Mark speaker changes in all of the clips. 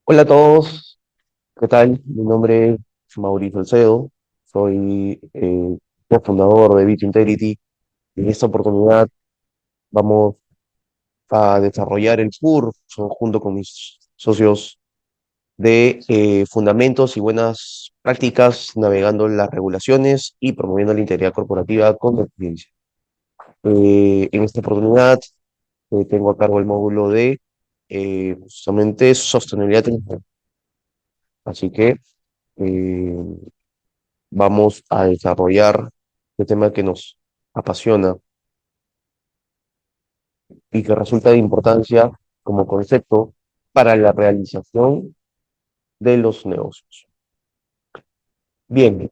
Speaker 1: Hola a todos, ¿qué tal? Mi nombre es Mauricio Alcedo, soy cofundador de Bit Integrity. En esta oportunidad vamos a desarrollar el curso junto con mis socios de fundamentos y buenas prácticas navegando las regulaciones y promoviendo la integridad corporativa con experiencia. En esta oportunidad tengo a cargo el módulo de justamente sostenibilidad tecnológica. Así que eh, vamos a desarrollar este tema que nos apasiona y que resulta de importancia como concepto para la realización de los negocios. Bien,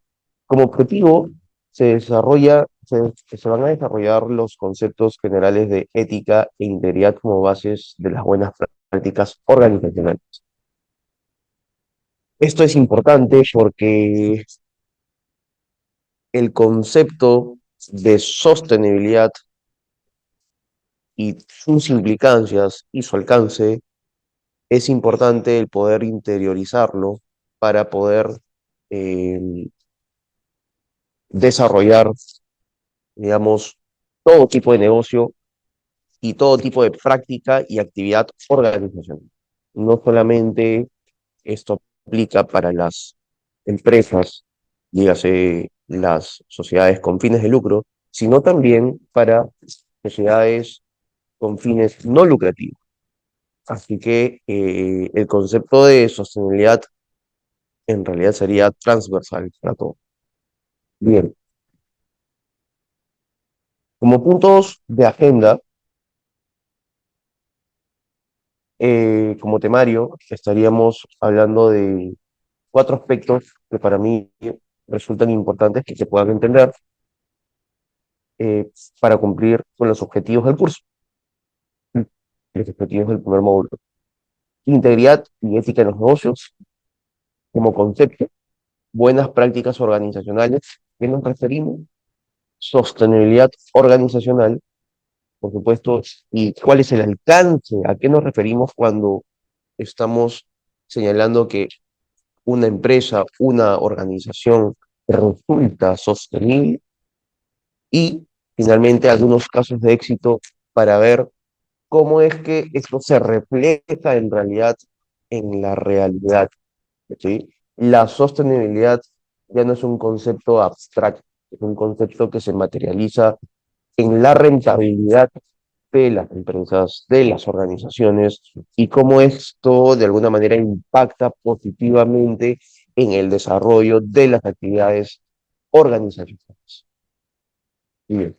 Speaker 1: como objetivo se van a desarrollar los conceptos generales de ética e integridad como bases de las buenas prácticas organizacionales. Esto es importante porque el concepto de sostenibilidad y sus implicancias y su alcance, es importante el poder interiorizarlo para poder eh, desarrollar, digamos, todo tipo de negocio y todo tipo de práctica y actividad organizacional. No solamente esto aplica para las empresas, dígase las sociedades con fines de lucro, sino también para sociedades con fines no lucrativos. Así que el concepto de sostenibilidad en realidad sería transversal para todo. Bien, como puntos de agenda, como temario, estaríamos hablando de cuatro aspectos que para mí resultan importantes que se puedan entender eh, para cumplir con los objetivos del curso, los objetivos del primer módulo. Integridad y ética en los negocios, como concepto, buenas prácticas organizacionales, ¿qué nos referimos? Sostenibilidad organizacional, por supuesto, y cuál es el alcance, a qué nos referimos cuando estamos señalando que una empresa, una organización resulta sostenible y finalmente algunos casos de éxito para ver cómo es que esto se refleja en realidad en la realidad. ¿Sí? La sostenibilidad ya no es un concepto abstracto, es un concepto que se materializa en la rentabilidad de las empresas, de las organizaciones y cómo esto de alguna manera impacta positivamente en el desarrollo de las actividades organizacionales. Bien,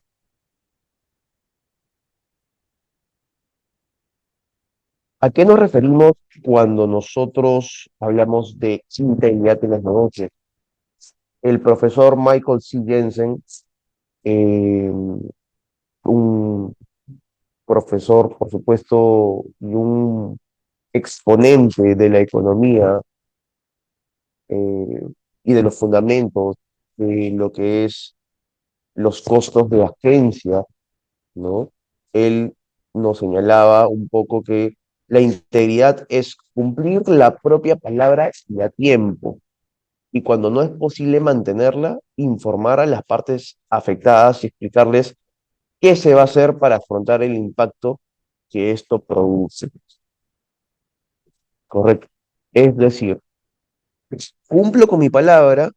Speaker 1: ¿a qué nos referimos cuando nosotros hablamos de integridad en las negocios? El profesor Michael C. Jensen, eh, un profesor, por supuesto, y un exponente de la economía eh, y de los fundamentos de lo que es los costos de agencia, ¿no? Él nos señalaba un poco que la integridad es cumplir la propia palabra y a tiempo. Y cuando no es posible mantenerla, informar a las partes afectadas y explicarles qué se va a hacer para afrontar el impacto que esto produce. Correcto. Es decir, cumplo con mi palabra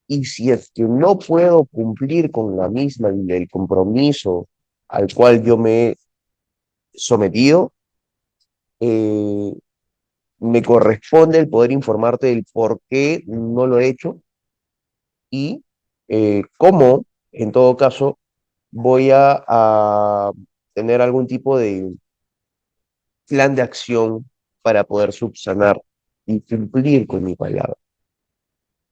Speaker 1: y si es que no puedo cumplir con la misma y el compromiso al cual yo me he sometido, eh, me corresponde el poder informarte del por qué no lo he hecho y cómo, en todo caso, voy a tener algún tipo de plan de acción para poder subsanar y cumplir con mi palabra.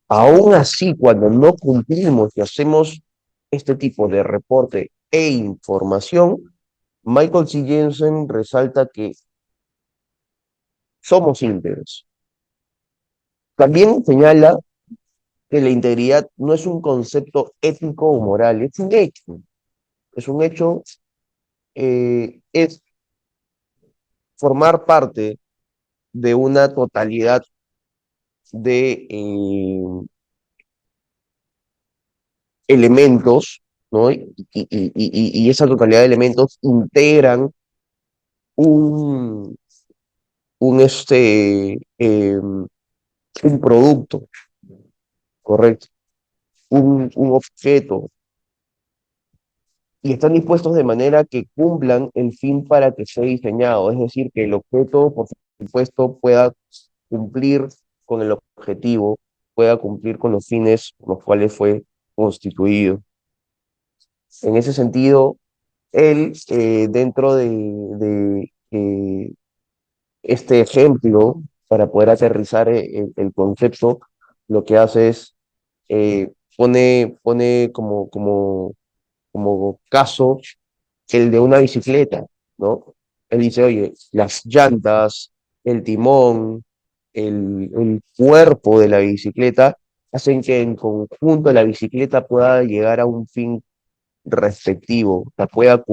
Speaker 1: Aún así, cuando no cumplimos y hacemos este tipo de reporte e información, Michael C. Jensen resalta que somos íntegros. También señala que la integridad no es un concepto ético o moral, es un hecho. Es un hecho, es formar parte de una totalidad de elementos, ¿no? Y esa totalidad de elementos integran un, un producto, ¿correcto? Un objeto, y están dispuestos de manera que cumplan el fin para que sea diseñado, es decir, que el objeto, por supuesto, pueda cumplir con el objetivo, pueda cumplir con los fines por los cuales fue constituido. En ese sentido, él, dentro de este ejemplo, para poder aterrizar el concepto, lo que hace es pone como caso el de una bicicleta, ¿no? Él dice, oye, las llantas, el timón, el cuerpo de la bicicleta hacen que en conjunto la bicicleta pueda llegar a un fin respectivo, o sea, pueda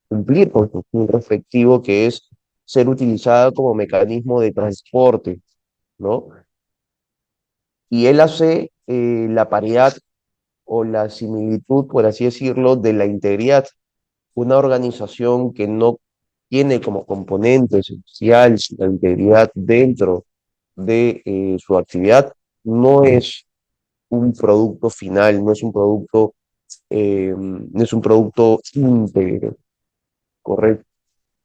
Speaker 1: cumplir con su fin respectivo, que es ser utilizada como mecanismo de transporte, ¿no? Y él hace la paridad o la similitud, por así decirlo, de la integridad. Una organización que no tiene como componente esencial la integridad dentro de su actividad, no es un producto final, no es un producto íntegro, ¿correcto?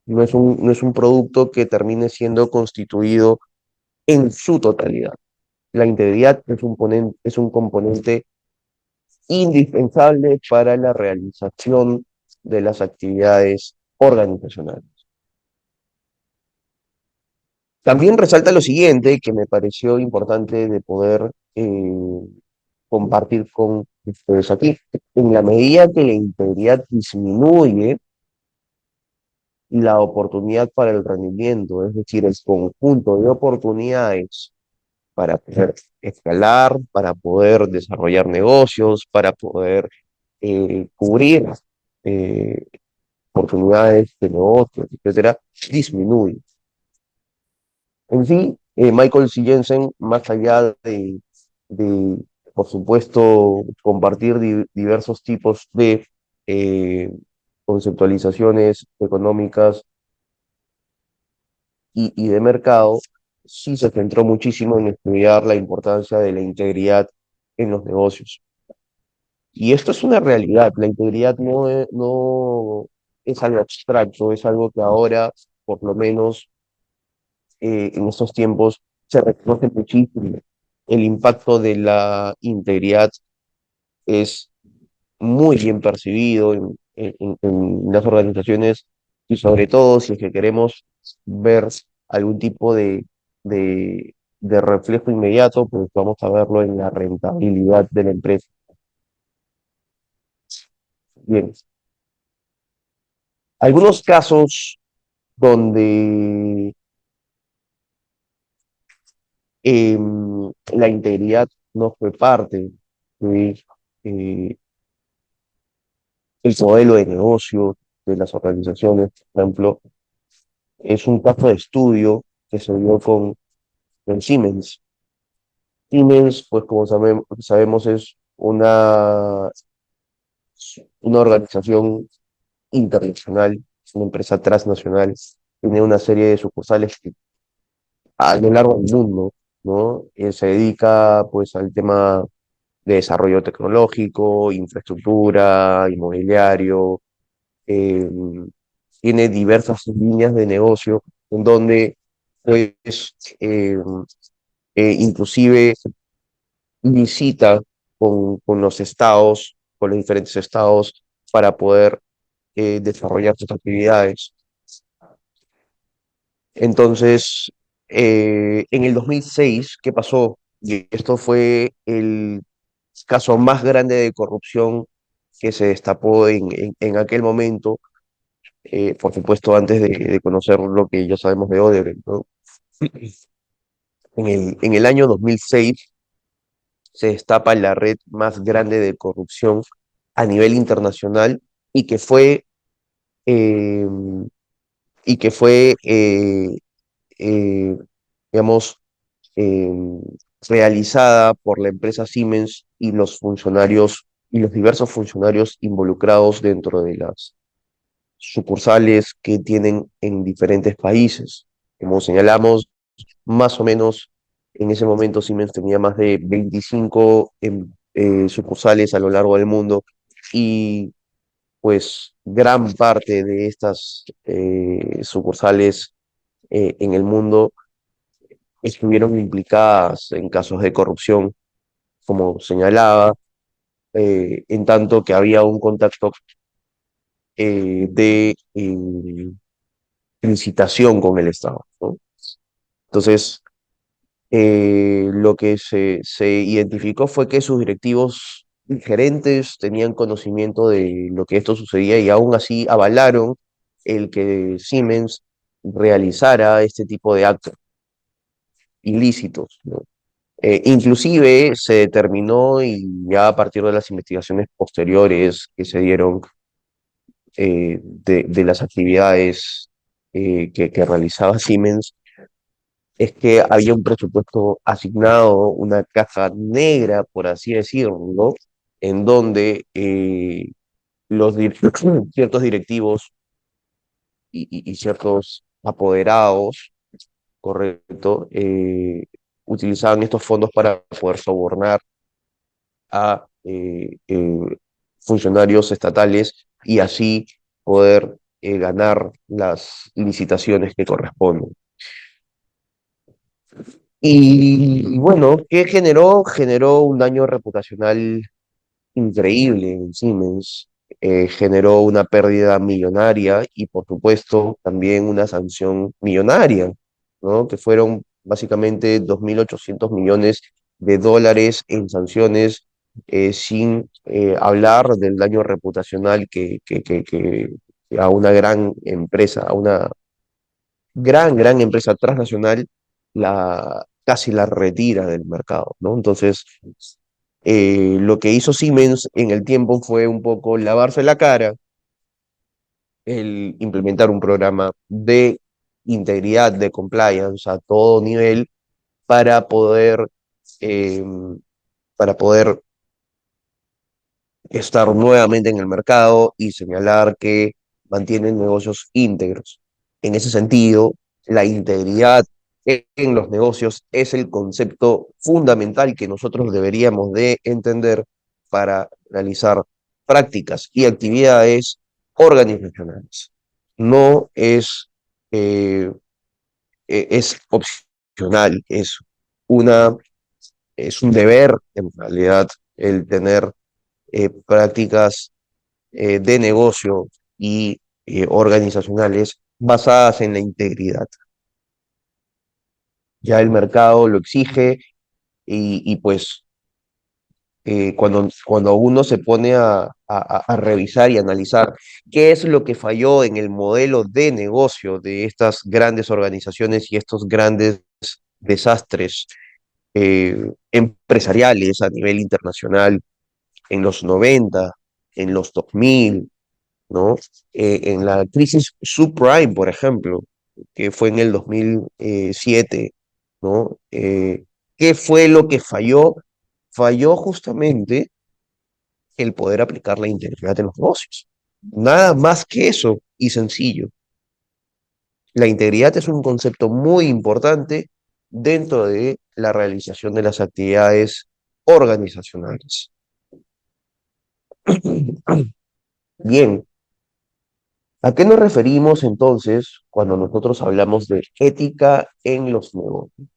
Speaker 1: No es un producto que termine siendo constituido en su totalidad. La integridad es un componente indispensable para la realización de las actividades organizacionales. También resalta lo siguiente, que me pareció importante de poder compartir con ustedes aquí. En la medida que la integridad disminuye, la oportunidad para el rendimiento, es decir, el conjunto de oportunidades para poder escalar, para poder desarrollar negocios, para poder cubrir eh, oportunidades de negocios, etcétera, disminuye. En sí, Michael C. Jensen, más allá de, por supuesto, compartir diversos tipos de eh, conceptualizaciones económicas y de mercado, sí se centró muchísimo en estudiar la importancia de la integridad en los negocios. Y esto es una realidad, la integridad no es algo abstracto, es algo que ahora, por lo menos en estos tiempos, se reconoce muchísimo. El impacto de la integridad es muy bien percibido en las organizaciones, y sobre todo si es que queremos ver algún tipo de reflejo inmediato, pues vamos a verlo en la rentabilidad de la empresa. Bien, algunos casos donde la integridad no fue parte de eh, el modelo de negocio de las organizaciones, por ejemplo, es un caso de estudio que se dio con Siemens. Siemens, pues como sabemos, es una organización internacional, es una empresa transnacional, tiene una serie de sucursales a lo largo del mundo, ¿no? Se dedica pues al tema de desarrollo tecnológico, infraestructura, inmobiliario, eh, tiene diversas líneas de negocio en donde pues eh, inclusive licita con los estados, con los diferentes estados para poder desarrollar sus actividades. Entonces, en el 2006, ¿qué pasó? Y esto fue el caso más grande de corrupción que se destapó en aquel momento, por supuesto, antes de conocer lo que ya sabemos de Odebrecht, ¿no? En el año 2006 se destapa la red más grande de corrupción a nivel internacional y que fue, eh, y que fue eh, digamos, eh, realizada por la empresa Siemens y los funcionarios y los diversos funcionarios involucrados dentro de las sucursales que tienen en diferentes países. Como señalamos, más o menos en ese momento Siemens tenía más de 25 sucursales a lo largo del mundo y pues gran parte de estas sucursales en el mundo estuvieron implicadas en casos de corrupción, como señalaba, en tanto que había un contacto de licitación con el Estado, ¿no? Entonces, lo que se identificó fue que sus directivos y gerentes tenían conocimiento de lo que esto sucedía y aún así avalaron el que Siemens realizara este tipo de actos ilícitos, ¿no? Inclusive se determinó y ya a partir de las investigaciones posteriores que se dieron de las actividades que realizaba Siemens, es que había un presupuesto asignado, una caja negra, por así decirlo, ¿no? En donde ciertos directivos y ciertos apoderados, correcto, utilizaban estos fondos para poder sobornar a funcionarios estatales y así poder ganar las licitaciones que corresponden. Y bueno, ¿qué generó? Generó un daño reputacional increíble en Siemens, generó una pérdida millonaria y por supuesto también una sanción millonaria, ¿no? Que fueron básicamente 2.800 millones de dólares en sanciones, sin hablar del daño reputacional que a una gran empresa, a una gran empresa transnacional, casi la retira del mercado, ¿no? Entonces, lo que hizo Siemens en el tiempo fue un poco lavarse la cara, el implementar un programa de integridad, de compliance a todo nivel para poder, eh, para poder estar nuevamente en el mercado y señalar que mantienen negocios íntegros. En ese sentido, la integridad en los negocios es el concepto fundamental que nosotros deberíamos de entender para realizar prácticas y actividades organizacionales. No es, eh, es opcional, una, es un deber en realidad el tener prácticas de negocio y organizacionales basadas en la integridad. Ya el mercado lo exige y pues cuando uno se pone a revisar y analizar qué es lo que falló en el modelo de negocio de estas grandes organizaciones y estos grandes desastres empresariales a nivel internacional en los 90, en los 2000, ¿no? En la crisis subprime, por ejemplo, que fue en el 2007, ¿no? ¿Qué fue lo que falló? Falló justamente el poder aplicar la integridad en los negocios. Nada más que eso y sencillo. La integridad es un concepto muy importante dentro de la realización de las actividades organizacionales. Bien, ¿a qué nos referimos entonces cuando nosotros hablamos de ética en los negocios?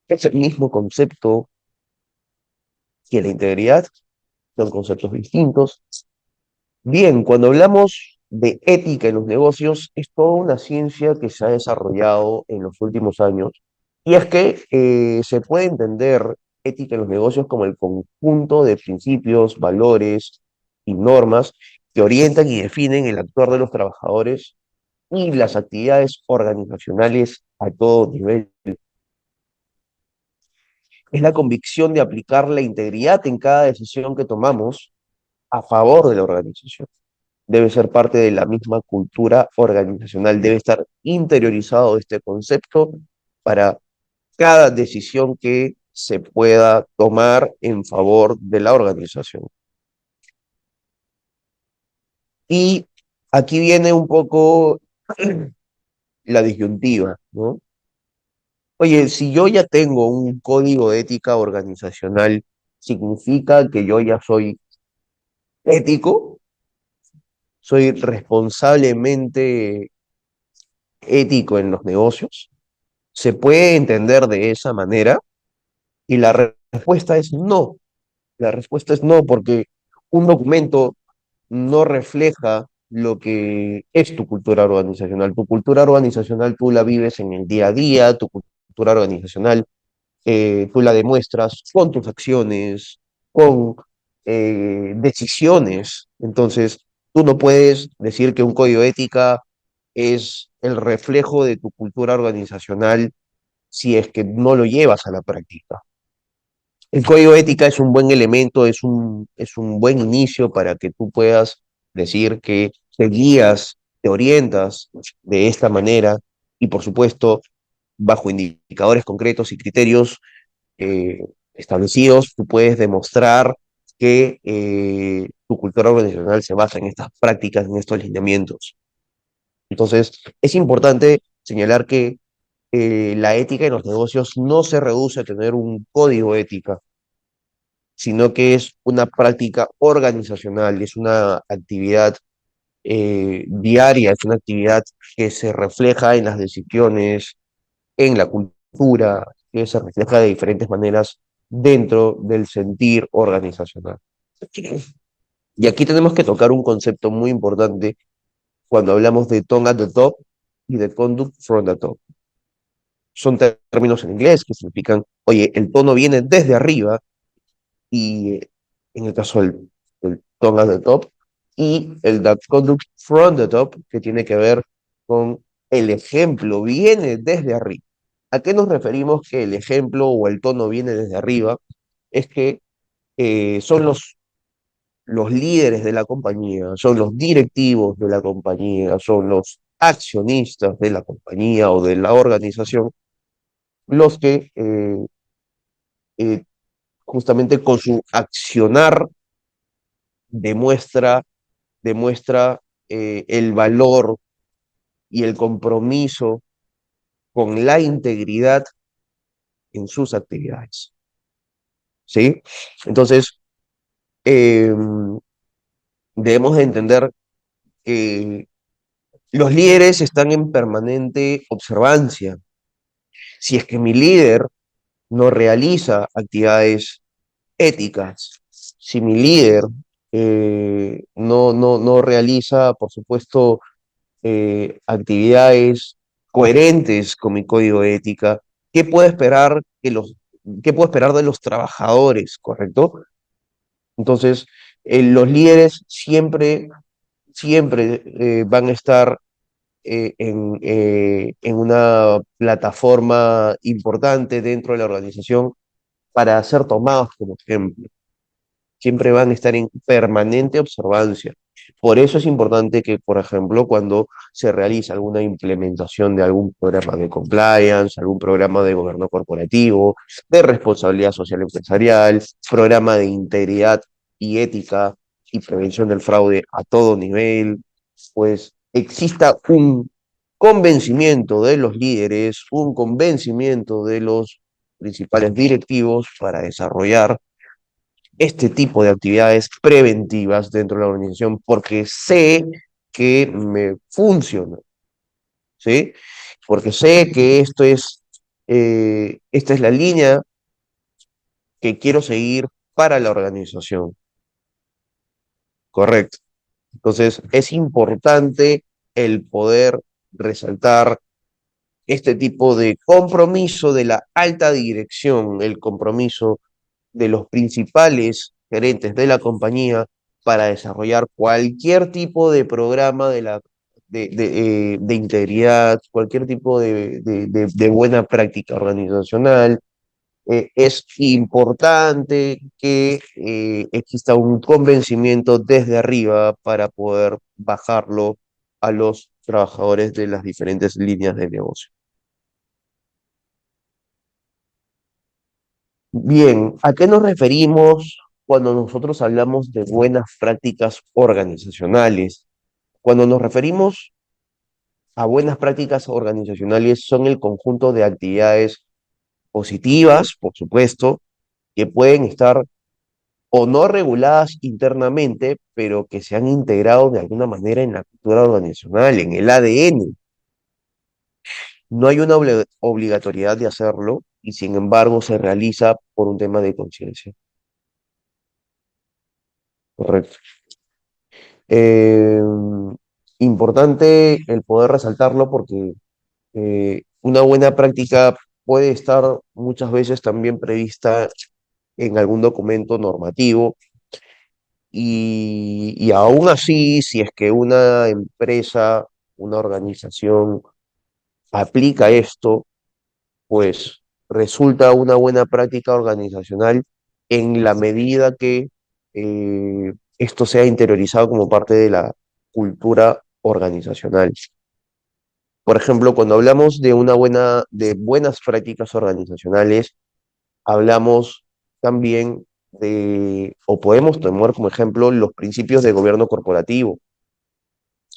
Speaker 1: Es el mismo concepto que la integridad, son conceptos distintos. Bien, cuando hablamos de ética en los negocios, es toda una ciencia que se ha desarrollado en los últimos años, y es que se puede entender ética en los negocios como el conjunto de principios, valores y normas que orientan y definen el actuar de los trabajadores y las actividades organizacionales a todo nivel. Es la convicción de aplicar la integridad en cada decisión que tomamos a favor de la organización. Debe ser parte de la misma cultura organizacional, debe estar interiorizado este concepto para cada decisión que se pueda tomar en favor de la organización. Y aquí viene un poco la disyuntiva, ¿no? Oye, si yo ya tengo un código de ética organizacional, ¿significa que yo ya soy ético? ¿Soy responsablemente ético en los negocios? ¿Se puede entender de esa manera? Y la respuesta es no. La respuesta es no, porque un documento no refleja lo que es tu cultura organizacional. Tu cultura organizacional tú la vives en el día a día, tu cultura organizacional tú la demuestras con tus acciones, con decisiones. Entonces, tú no puedes decir que un código de ética es el reflejo de tu cultura organizacional si es que no lo llevas a la práctica. El código de ética es un buen elemento, es un buen inicio para que tú puedas decir que te guías, te orientas de esta manera y, por supuesto, bajo indicadores concretos y criterios establecidos, tú puedes demostrar que tu cultura organizacional se basa en estas prácticas, en estos lineamientos. Entonces, es importante señalar que la ética en los negocios no se reduce a tener un código ética, sino que es una práctica organizacional, es una actividad diaria, es una actividad que se refleja en las decisiones, en la cultura, que se refleja de diferentes maneras dentro del sentir organizacional. Y aquí tenemos que tocar un concepto muy importante cuando hablamos de tone at the top y de conduct from the top. Son términos en inglés que significan, oye, el tono viene desde arriba y en el caso del tone at the top y el that conduct from the top que tiene que ver con el ejemplo viene desde arriba. ¿A qué nos referimos que el ejemplo o el tono viene desde arriba? Es que son los líderes de la compañía, son los directivos de la compañía, son los accionistas de la compañía o de la organización, los que eh, justamente con su accionar demuestra, demuestra el valor y el compromiso con la integridad en sus actividades. ¿Sí? Entonces, eh, debemos de entender que los líderes están en permanente observancia. Si es que mi líder no realiza actividades éticas, si mi líder no realiza, por supuesto, actividades coherentes con mi código de ética, ¿qué puedo esperar qué puedo esperar de los trabajadores, correcto? Entonces, los líderes siempre van a estar en una plataforma importante dentro de la organización para ser tomados como ejemplo. Siempre van a estar en permanente observancia. Por eso es importante que, por ejemplo, cuando se realiza alguna implementación de algún programa de compliance, algún programa de gobierno corporativo, de responsabilidad social empresarial, programa de integridad y ética y prevención del fraude a todo nivel, pues exista un convencimiento de los líderes, un convencimiento de los principales directivos para desarrollar este tipo de actividades preventivas dentro de la organización porque sé que me funciona, ¿sí? Porque sé que esta es la línea que quiero seguir para la organización, correcto. Entonces, es importante el poder resaltar este tipo de compromiso de la alta dirección, el compromiso de los principales gerentes de la compañía para desarrollar cualquier tipo de programa de integridad, cualquier tipo de buena práctica organizacional. Es importante que exista un convencimiento desde arriba para poder bajarlo a los trabajadores de las diferentes líneas de negocio. Bien, ¿a qué nos referimos cuando nosotros hablamos de buenas prácticas organizacionales? Cuando nos referimos a buenas prácticas organizacionales son el conjunto de actividades positivas, por supuesto, que pueden estar o no reguladas internamente, pero que se han integrado de alguna manera en la cultura organizacional, en el ADN. No hay una obligatoriedad de hacerlo y sin embargo se realiza por un tema de conciencia. Correcto. Eh, Importante el poder resaltarlo porque una buena práctica puede estar muchas veces también prevista en algún documento normativo y aún así, si es que una empresa, una organización aplica esto, pues resulta una buena práctica organizacional en la medida que esto sea interiorizado como parte de la cultura organizacional. Por ejemplo, cuando hablamos de buenas prácticas organizacionales, hablamos también o podemos tomar como ejemplo los principios de gobierno corporativo.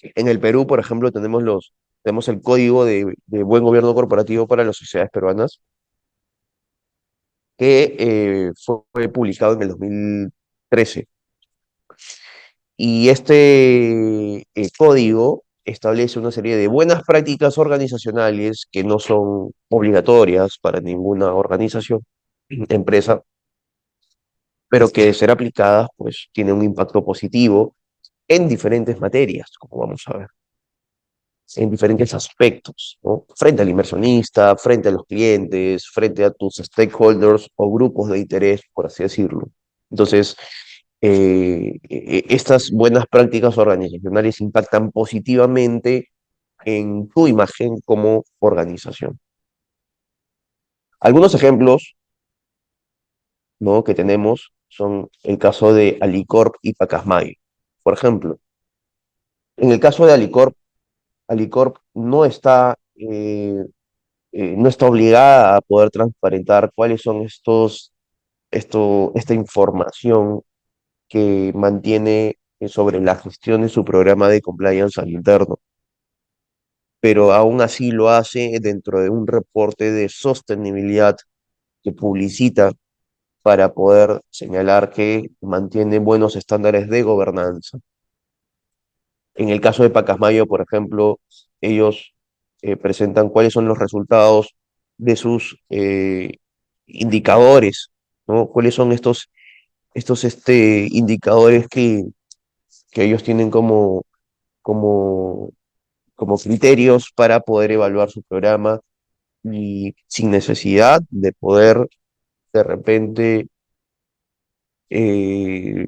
Speaker 1: En el Perú, por ejemplo, tenemos el Código de Buen Gobierno Corporativo para las sociedades peruanas, que fue publicado en el 2013. Y este código establece una serie de buenas prácticas organizacionales que no son obligatorias para ninguna organización, empresa, pero que de ser aplicadas, pues tienen un impacto positivo en diferentes materias, como vamos a ver, en diferentes aspectos, ¿no? Frente al inversionista, frente a los clientes, frente a tus stakeholders o grupos de interés, por así decirlo. Entonces, estas buenas prácticas organizacionales impactan positivamente en tu imagen como organización. Algunos ejemplos, ¿no?, que tenemos son el caso de Alicorp y Pacasmayo. Por ejemplo, en el caso de Alicorp, Alicorp no está obligada a poder transparentar cuáles son esta información que mantiene sobre la gestión de su programa de compliance al interno, pero aún así lo hace dentro de un reporte de sostenibilidad que publicita para poder señalar que mantiene buenos estándares de gobernanza. En el caso de Pacasmayo, por ejemplo, ellos presentan cuáles son los resultados de sus indicadores, ¿no? ¿Cuáles son estos indicadores que ellos tienen como, como criterios para poder evaluar su programa y sin necesidad de poder de repente, eh,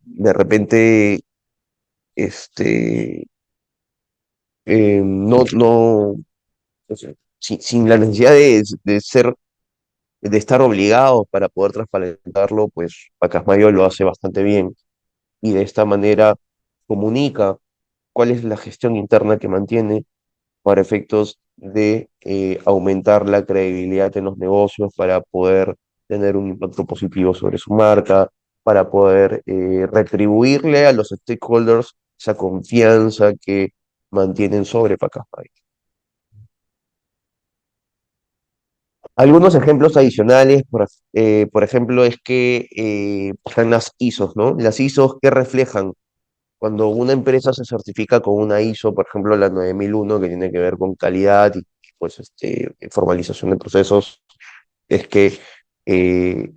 Speaker 1: de repente, este, no, o sea, sin la necesidad de estar obligados para poder transparentarlo, pues Pacasmayo lo hace bastante bien y de esta manera comunica cuál es la gestión interna que mantiene para efectos de aumentar la credibilidad en los negocios, para poder tener un impacto positivo sobre su marca, para poder retribuirle a los stakeholders esa confianza que mantienen sobre Pacasmayo. Algunos ejemplos adicionales, por ejemplo, es que están las ISOs, ¿no? Las ISOs que reflejan cuando una empresa se certifica con una ISO, por ejemplo, la 9001, que tiene que ver con calidad y pues formalización de procesos, es que eh,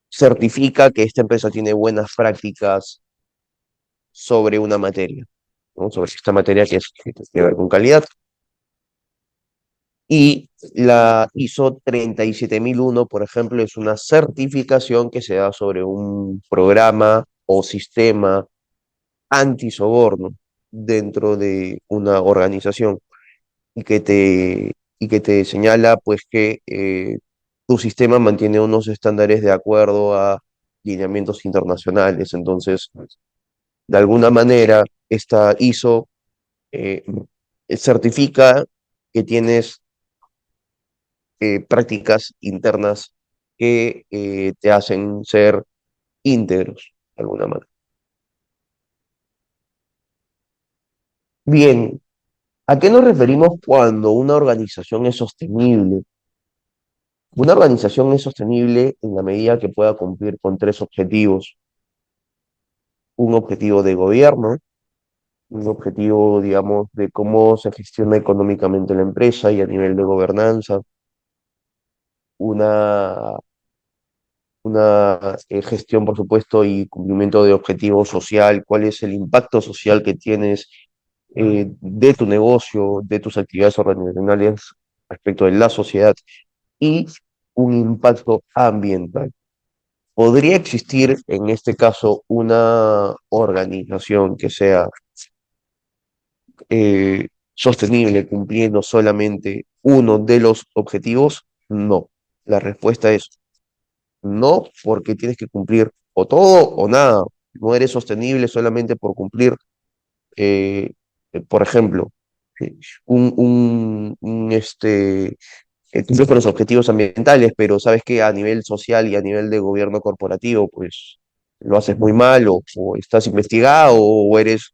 Speaker 1: certifica que esta empresa tiene buenas prácticas sobre una materia, ¿no? Sobre esta materia que tiene que ver con calidad. Y la ISO 37001, por ejemplo, es una certificación que se da sobre un programa o sistema antisoborno dentro de una organización y que te señala pues que tu sistema mantiene unos estándares de acuerdo a lineamientos internacionales. Entonces, de alguna manera, esta ISO eh, certifica que tienes prácticas internas que te hacen ser íntegros, de alguna manera. Bien, ¿a qué nos referimos cuando una organización es sostenible? Una organización es sostenible en la medida que pueda cumplir con tres objetivos. Un objetivo de gobierno, un objetivo, digamos, de cómo se gestiona económicamente la empresa y a nivel de gobernanza, una, una gestión, por supuesto, y cumplimiento de objetivo social, cuál es el impacto social que tienes de tu negocio, de tus actividades organizacionales respecto de la sociedad y un impacto ambiental. ¿Podría existir en este caso una organización que sea sostenible cumpliendo solamente uno de los objetivos? No. La respuesta es no, porque tienes que cumplir o todo o nada. No eres sostenible solamente por cumplir, eh, por ejemplo, sí, cumples con los objetivos ambientales, pero sabes que a nivel social y a nivel de gobierno corporativo, pues lo haces muy mal o estás investigado o eres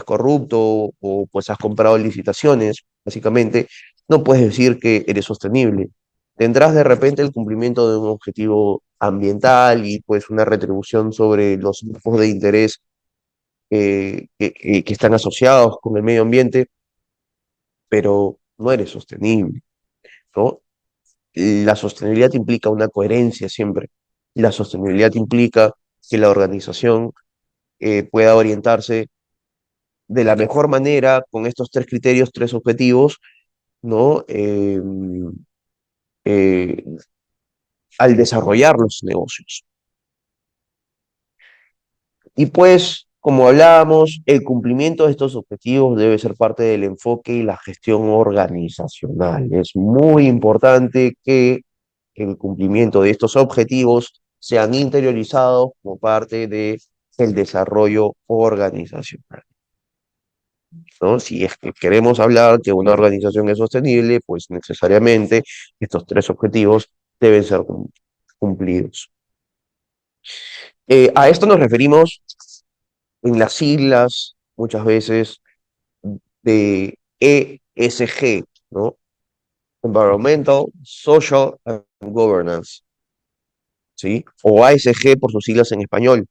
Speaker 1: corrupto o pues has comprado licitaciones, básicamente, no puedes decir que eres sostenible. Tendrás de repente el cumplimiento de un objetivo ambiental y pues una retribución sobre los grupos de interés que están asociados con el medio ambiente, pero no eres sostenible, ¿no? La sostenibilidad implica una coherencia siempre. La sostenibilidad implica que la organización pueda orientarse de la mejor manera con estos tres criterios, tres objetivos, ¿no? Eh, al desarrollar los negocios. Y pues, como hablábamos, el cumplimiento de estos objetivos debe ser parte del enfoque y la gestión organizacional. Es muy importante que el cumplimiento de estos objetivos sean interiorizados como parte de el desarrollo organizacional, ¿no? Si es que queremos hablar que una organización es sostenible, pues necesariamente estos tres objetivos deben ser cumplidos. A esto nos referimos en las siglas, muchas veces, de ESG, ¿no? Environmental, Social and Governance, ¿sí? O ASG por sus siglas en español,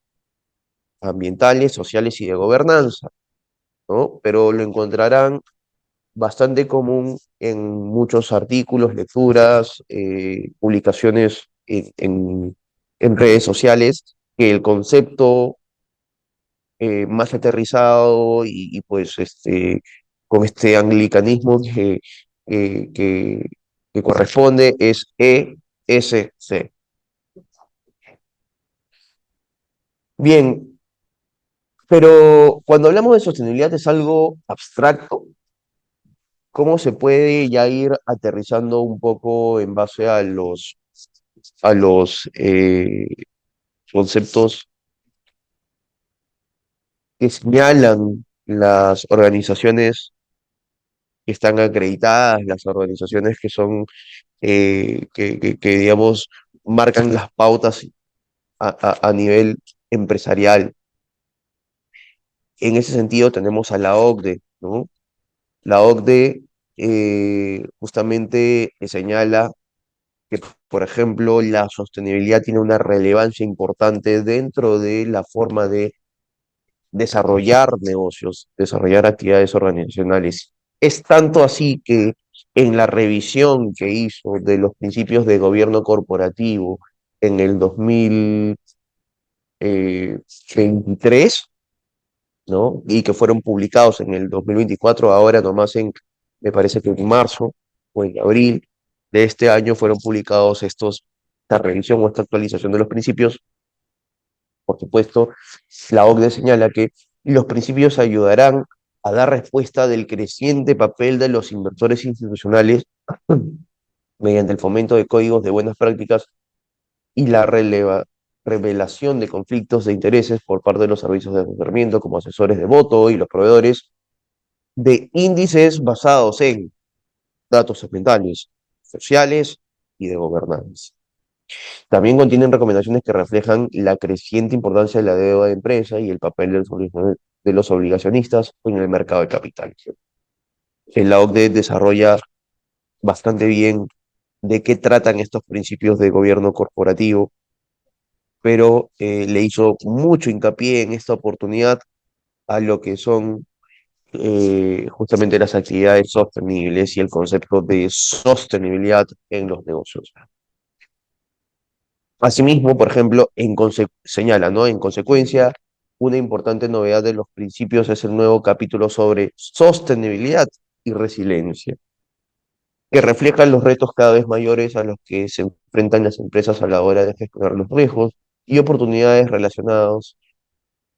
Speaker 1: ambientales, sociales y de gobernanza, ¿no? Pero lo encontrarán bastante común en muchos artículos, lecturas, publicaciones en redes sociales, que el concepto más aterrizado pues con este anglicanismo que, que- que corresponde es ESC. Bien, pero cuando hablamos de sostenibilidad es algo abstracto. ¿Cómo se puede ya ir aterrizando un poco en base a los conceptos que señalan las organizaciones que están acreditadas, las organizaciones que son, digamos, marcan las pautas a nivel empresarial? En ese sentido tenemos a la OCDE, ¿no? La OCDE justamente señala que, por ejemplo, la sostenibilidad tiene una relevancia importante dentro de la forma de desarrollar negocios, desarrollar actividades organizacionales. Es tanto así que en la revisión que hizo de los principios de gobierno corporativo en el 2023, ¿no? Y que fueron publicados en el 2024, ahora nomás me parece que en marzo o en abril de este año fueron publicados esta revisión o esta actualización de los principios. Por supuesto, la OCDE señala que los principios ayudarán a dar respuesta del creciente papel de los inversores institucionales mediante el fomento de códigos de buenas prácticas y la revelación de conflictos de intereses por parte de los servicios de asesoramiento como asesores de voto y los proveedores de índices basados en datos ambientales, sociales y de gobernanza. También contienen recomendaciones que reflejan la creciente importancia de la deuda de empresa y el papel de los obligacionistas en el mercado de capitales. La OCDE desarrolla bastante bien de qué tratan estos principios de gobierno corporativo, pero le hizo mucho hincapié en esta oportunidad a lo que son justamente las actividades sostenibles y el concepto de sostenibilidad en los negocios. Asimismo, por ejemplo, señala, ¿no? En consecuencia, una importante novedad de los principios es el nuevo capítulo sobre sostenibilidad y resiliencia, que refleja los retos cada vez mayores a los que se enfrentan las empresas a la hora de gestionar los riesgos y oportunidades relacionados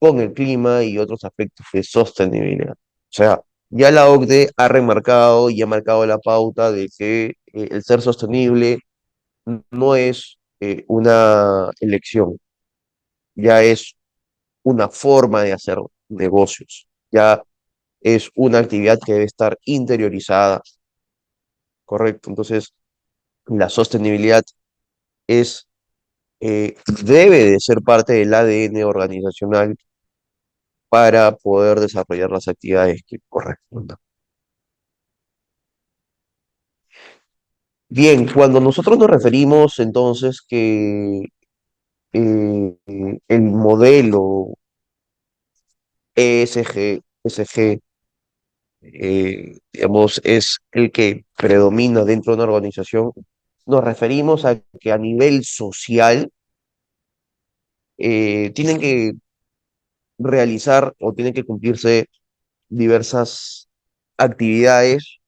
Speaker 1: con el clima y otros aspectos de sostenibilidad. O sea, ya la OCDE ha remarcado y ha marcado la pauta de que el ser sostenible no es una elección, ya es una forma de hacer negocios, ya es una actividad que debe estar interiorizada, ¿correcto? Entonces, la sostenibilidad es, debe de ser parte del ADN organizacional para poder desarrollar las actividades que correspondan. Bien, cuando nosotros nos referimos entonces que el modelo ESG, digamos, es el que predomina dentro de una organización, nos referimos a que a nivel social tienen que realizar o tienen que cumplirse diversas actividades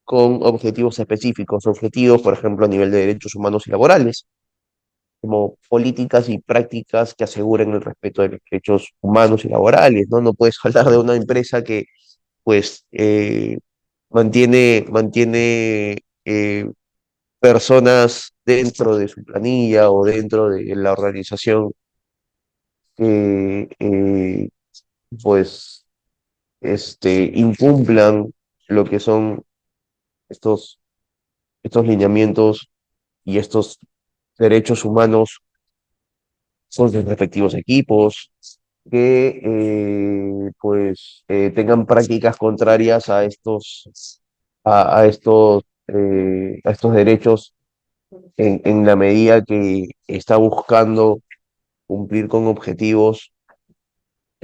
Speaker 1: con objetivos específicos, objetivos, por ejemplo, a nivel de derechos humanos y laborales, como políticas y prácticas que aseguren el respeto de los derechos humanos y laborales, ¿no? No puedes hablar de una empresa que, pues, mantiene personas dentro de su planilla o dentro de la organización que, pues, incumplan lo que son estos, estos lineamientos y estos derechos humanos con sus respectivos equipos, que tengan prácticas contrarias a estos derechos en la medida que está buscando cumplir con objetivos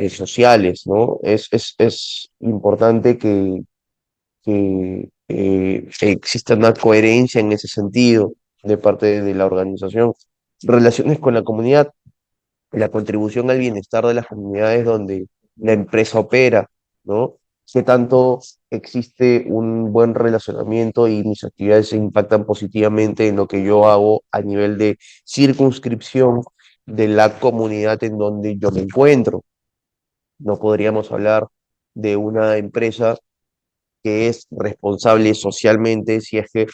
Speaker 1: sociales, ¿no? Es importante que exista una coherencia en ese sentido de parte de la organización. Relaciones con la comunidad, la contribución al bienestar de las comunidades donde la empresa opera, ¿no? ¿Qué tanto existe un buen relacionamiento y mis actividades se impactan positivamente en lo que yo hago a nivel de circunscripción de la comunidad en donde yo me encuentro? No podríamos hablar de una empresa que es responsable socialmente si es que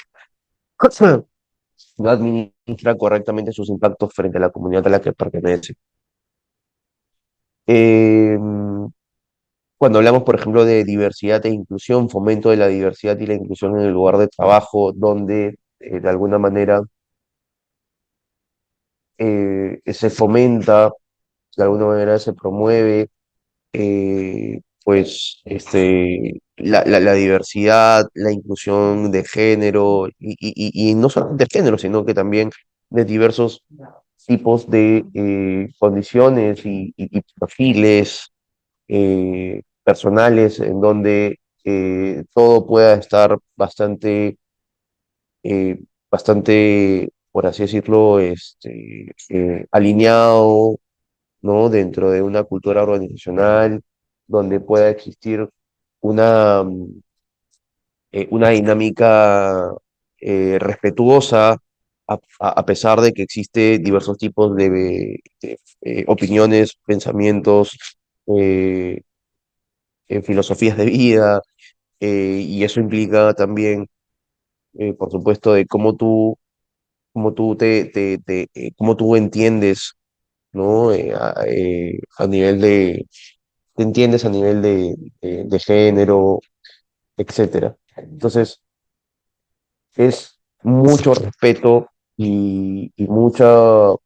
Speaker 1: no administra correctamente sus impactos frente a la comunidad a la que pertenece. Eh, Cuando hablamos, por ejemplo, de diversidad e inclusión, fomento de la diversidad y la inclusión en el lugar de trabajo, donde de alguna manera se fomenta, de alguna manera se promueve, la diversidad, la inclusión de género, y no solamente de género, sino que también de diversos tipos de condiciones y perfiles personales en donde todo pueda estar bastante, por así decirlo, alineado, ¿no? Dentro de una cultura organizacional donde pueda existir una, una dinámica respetuosa a pesar de que existe diversos tipos de opiniones, pensamientos, eh, filosofías de vida, y eso implica también, por supuesto, de cómo tú cómo tú entiendes, ¿no? A nivel te entiendes a nivel de género, etcétera. Entonces, es mucho respeto y mucho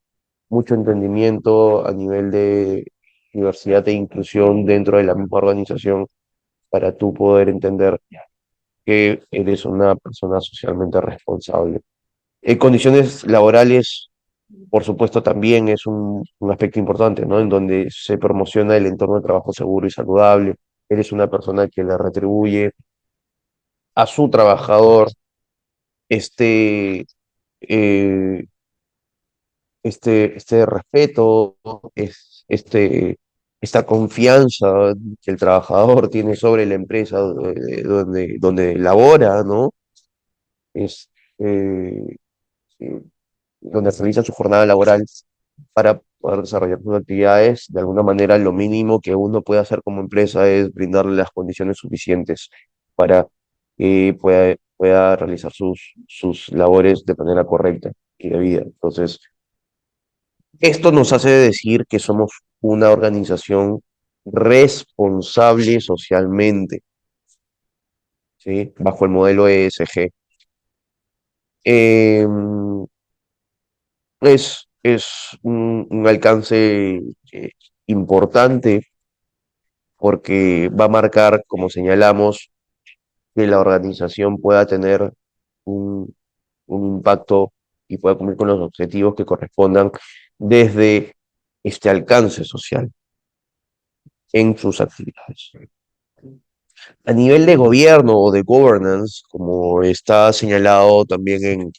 Speaker 1: entendimiento a nivel de diversidad e inclusión dentro de la misma organización para tú poder entender que eres una persona socialmente responsable. Condiciones laborales, por supuesto, también es un aspecto importante, ¿no? En donde se promociona el entorno de trabajo seguro y saludable. Eres una persona que le retribuye a su trabajador este, eh, este respeto, esta confianza que el trabajador tiene sobre la empresa donde labora, ¿no? Es, eh, eh, donde realiza su jornada laboral para poder desarrollar sus actividades. De alguna manera, lo mínimo que uno puede hacer como empresa es brindarle las condiciones suficientes para que pueda realizar sus labores de manera correcta y debida. Entonces, esto nos hace decir que somos una organización responsable socialmente, ¿sí? Bajo el modelo ESG. Em, es un alcance importante porque va a marcar, como señalamos, que la organización pueda tener un, un impacto y pueda cumplir con los objetivos que correspondan desde este alcance social en sus actividades. A nivel de gobierno o de governance, como está señalado también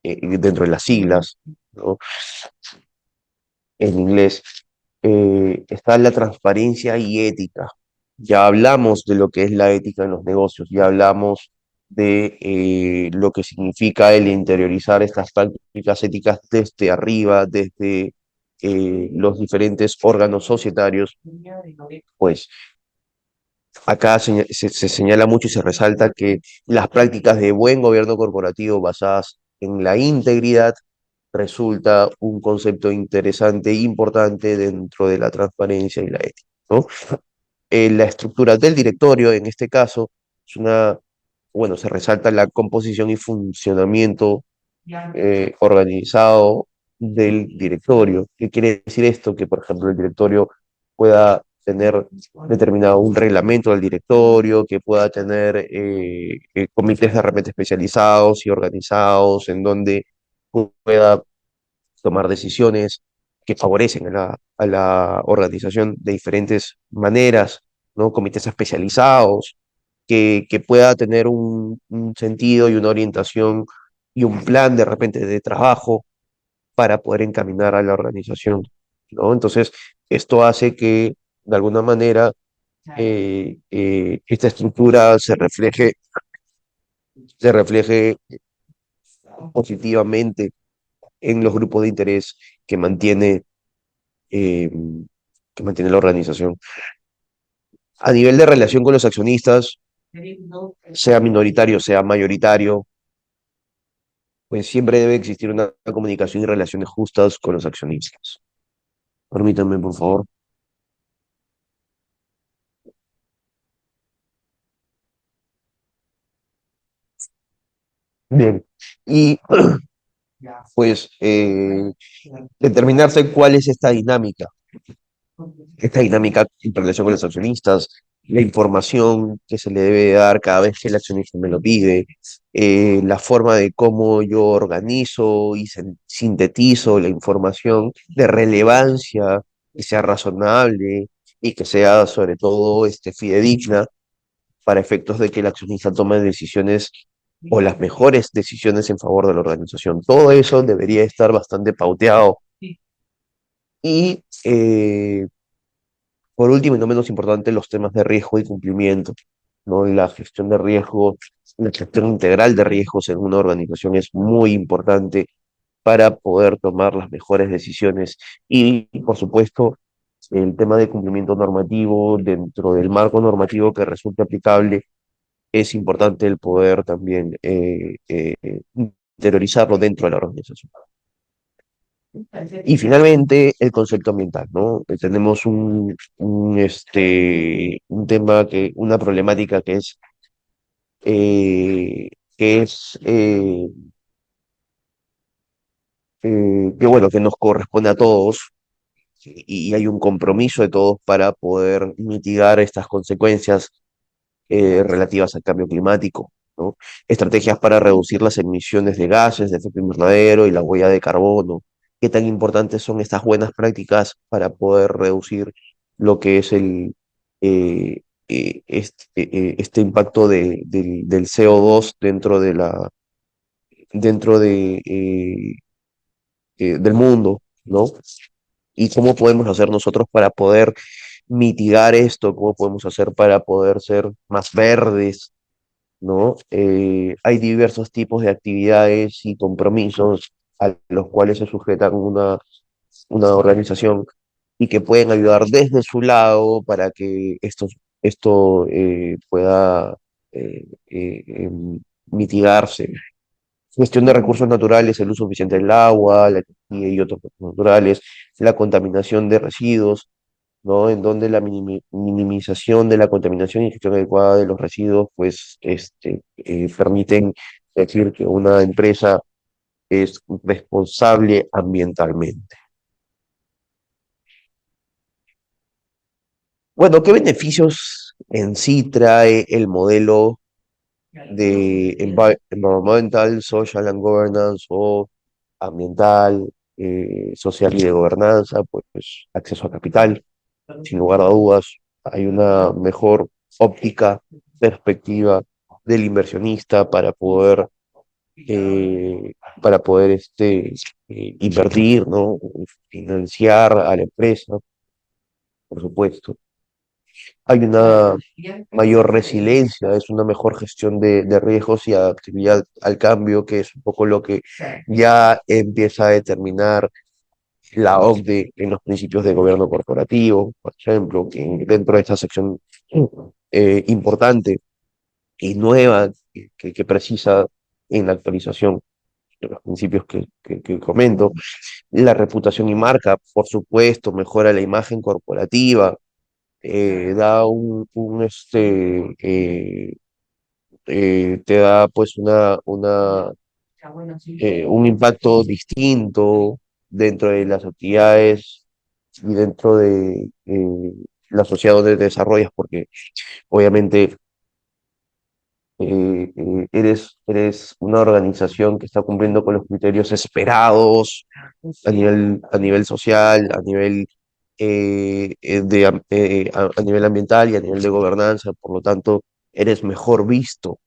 Speaker 1: dentro de las siglas, ¿no? En inglés, está la transparencia y ética. Ya hablamos de lo que es la ética en los negocios, ya hablamos de lo que significa el interiorizar estas prácticas éticas desde arriba, desde los diferentes órganos societarios, pues acá se señala mucho y se resalta que las prácticas de buen gobierno corporativo basadas en la integridad resulta un concepto interesante e importante dentro de la transparencia y la ética, ¿no? La estructura del directorio, en este caso, es bueno, se resalta la composición y funcionamiento organizado del directorio. ¿Qué quiere decir esto? Que, por ejemplo, el directorio pueda tener determinado un reglamento del directorio, que pueda tener comités de repente especializados y organizados, en donde pueda tomar decisiones que favorecen a la organización de diferentes maneras, ¿no? Comités especializados, que pueda tener un sentido y una orientación y un plan de repente de trabajo para poder encaminar a la organización, ¿no? Entonces, esto hace que, de alguna manera, esta estructura se refleje positivamente en los grupos de interés que mantiene, eh, que mantiene la organización. A nivel de relación con los accionistas, sea minoritario, sea mayoritario, pues siempre debe existir una comunicación y relaciones justas con los accionistas. Permítanme, por favor. Bien. Y pues determinarse cuál es esta dinámica en relación con los accionistas, la información que se le debe dar cada vez que el accionista me lo pide, la forma de cómo yo organizo y sintetizo la información de relevancia, que sea razonable y que sea sobre todo fidedigna para efectos de que el accionista tome decisiones o las mejores decisiones en favor de la organización. Todo eso debería estar bastante pauteado y por último, y no menos importante, los temas de riesgo y cumplimiento, ¿no? La gestión de riesgos, la gestión integral de riesgos en una organización es muy importante para poder tomar las mejores decisiones. Y, por supuesto, el tema de cumplimiento normativo dentro del marco normativo que resulte aplicable, es importante el poder también interiorizarlo dentro de la organización. Y finalmente, el concepto ambiental, ¿no? Tenemos un tema una problemática eh, que es que bueno, que nos corresponde a todos y hay un compromiso de todos para poder mitigar estas consecuencias relativas al cambio climático, ¿no? Estrategias para reducir las emisiones de gases de efecto invernadero y la huella de carbono. ¿Qué tan importantes son estas buenas prácticas para poder reducir lo que es este impacto del CO2 dentro del mundo, ¿no? Y cómo podemos hacer nosotros para poder mitigar esto, cómo podemos hacer para poder ser más verdes, ¿no? Hay diversos tipos de actividades y compromisos a los cuales se sujetan una organización y que pueden ayudar desde su lado para que esto pueda mitigarse. Gestión de recursos naturales, el uso eficiente del agua, la energía y otros recursos naturales, la contaminación de residuos, ¿no? En donde la minimización de la contaminación y gestión adecuada de los residuos, pues, permiten decir que una empresa es responsable ambientalmente. Bueno, ¿qué beneficios en sí trae el modelo de Environmental, Social and Governance o ambiental, social y de gobernanza? Pues acceso a capital, sin lugar a dudas, hay una mejor óptica, perspectiva del inversionista para poder invertir, ¿no? Financiar a la empresa, por supuesto. Hay una mayor resiliencia, es una mejor gestión de riesgos y adaptabilidad al cambio, que es un poco lo que ya empieza a determinar la OCDE en los principios de gobierno corporativo, por ejemplo, que dentro de esta sección importante y nueva que precisa en la actualización de los principios que comento. La reputación y marca, por supuesto, mejora la imagen corporativa, da te da pues un impacto distinto dentro de las actividades y dentro de la sociedad donde te desarrollas, porque obviamente eres una organización que está cumpliendo con los criterios esperados a nivel social, a nivel, a nivel ambiental y a nivel de gobernanza, por lo tanto, eres mejor visto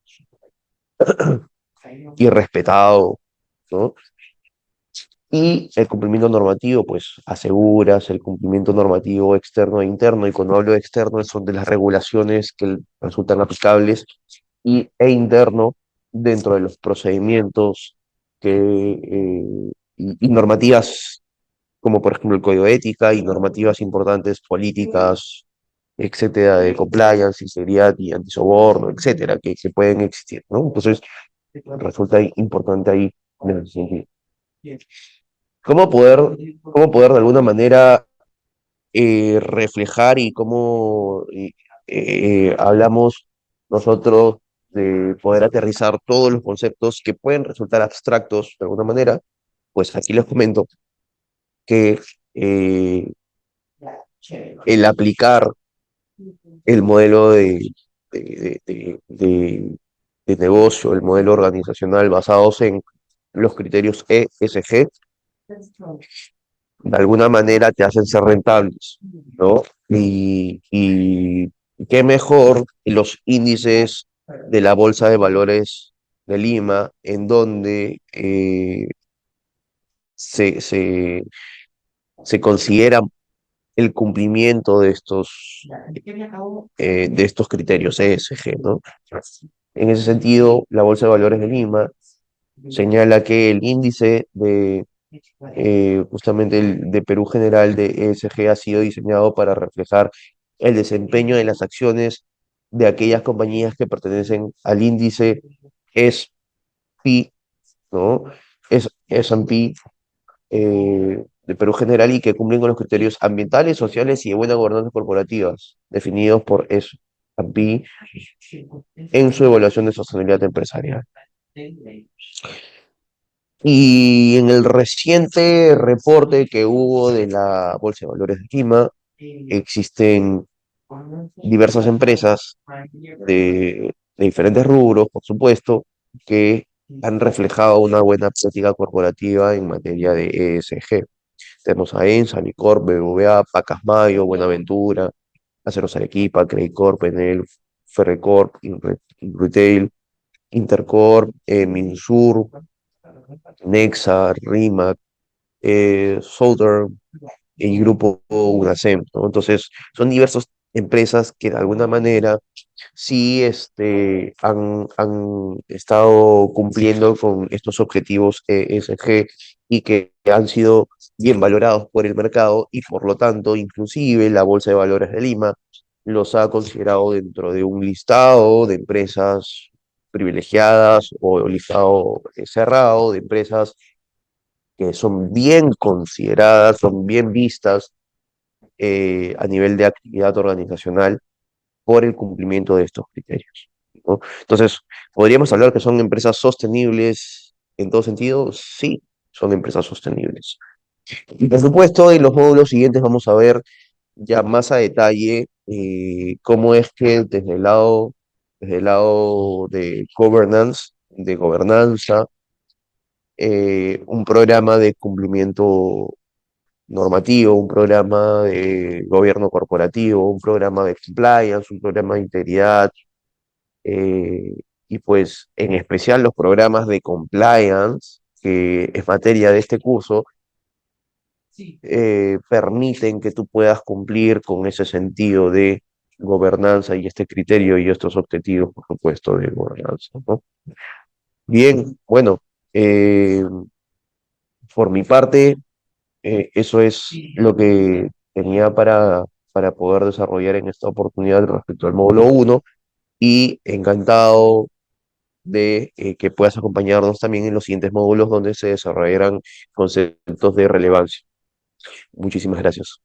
Speaker 1: y respetado, ¿no? Y el cumplimiento normativo, pues aseguras el cumplimiento normativo externo e interno, y cuando hablo de externo son de las regulaciones que resultan aplicables e interno dentro de los procedimientos y normativas como por ejemplo el código de ética y normativas importantes, políticas, etcétera, de compliance, integridad y antisoborno, etcétera, que pueden existir, ¿no? Entonces, resulta importante ahí en ese sentido. ¿Cómo poder, cómo poder de alguna manera reflejar y cómo hablamos nosotros de poder aterrizar todos los conceptos que pueden resultar abstractos de alguna manera? Pues aquí les comento que eh, el aplicar el modelo de negocio, el modelo organizacional basados en los criterios ESG, de alguna manera te hacen ser rentables, ¿no? Y qué mejor que los índices de la Bolsa de Valores de Lima, en donde se, se, se considera el cumplimiento de estos criterios ESG, ¿no? En ese sentido, la Bolsa de Valores de Lima señala que el índice justamente el de Perú General de ESG ha sido diseñado para reflejar el desempeño de las acciones de aquellas compañías que pertenecen al índice S&P, ¿no? S&P de Perú General y que cumplen con los criterios ambientales, sociales y de buena gobernanza corporativas definidos por S&P en su evaluación de sostenibilidad empresarial. Y en el reciente reporte que hubo de la Bolsa de Valores de Lima, existen diversas empresas de diferentes rubros, por supuesto, que han reflejado una buena práctica corporativa en materia de ESG. Tenemos a ENSA, Alicorp, BBVA, Pacasmayo, Buenaventura, Aceros Arequipa, Credicorp, Enel, Ferrecorp, Retail, Intercorp, Minsur, Nexa, RIMAC, Southern y Grupo UNASEM, ¿no? Entonces, son diversas empresas que de alguna manera sí han estado cumpliendo con estos objetivos ESG y que han sido bien valorados por el mercado y por lo tanto, inclusive la Bolsa de Valores de Lima los ha considerado dentro de un listado de empresas privilegiadas o listado cerrado de empresas que son bien consideradas, son bien vistas a nivel de actividad organizacional por el cumplimiento de estos criterios, ¿no? Entonces, ¿podríamos hablar que son empresas sostenibles en todo sentido? Sí, son empresas sostenibles. Y por supuesto, en los módulos siguientes vamos a ver ya más a detalle cómo es que desde el lado de governance, de gobernanza, un programa de cumplimiento normativo, un programa de gobierno corporativo, un programa de compliance, un programa de integridad, eh, y pues en especial los programas de compliance, que es materia de este curso, permiten que tú puedas cumplir con ese sentido de gobernanza y este criterio y estos objetivos, por supuesto, de gobernanza, ¿no? Bien, bueno, eh, por mi parte, eso es lo que tenía para poder desarrollar en esta oportunidad respecto al módulo uno y encantado de que puedas acompañarnos también en los siguientes módulos donde se desarrollarán conceptos de relevancia. Muchísimas gracias.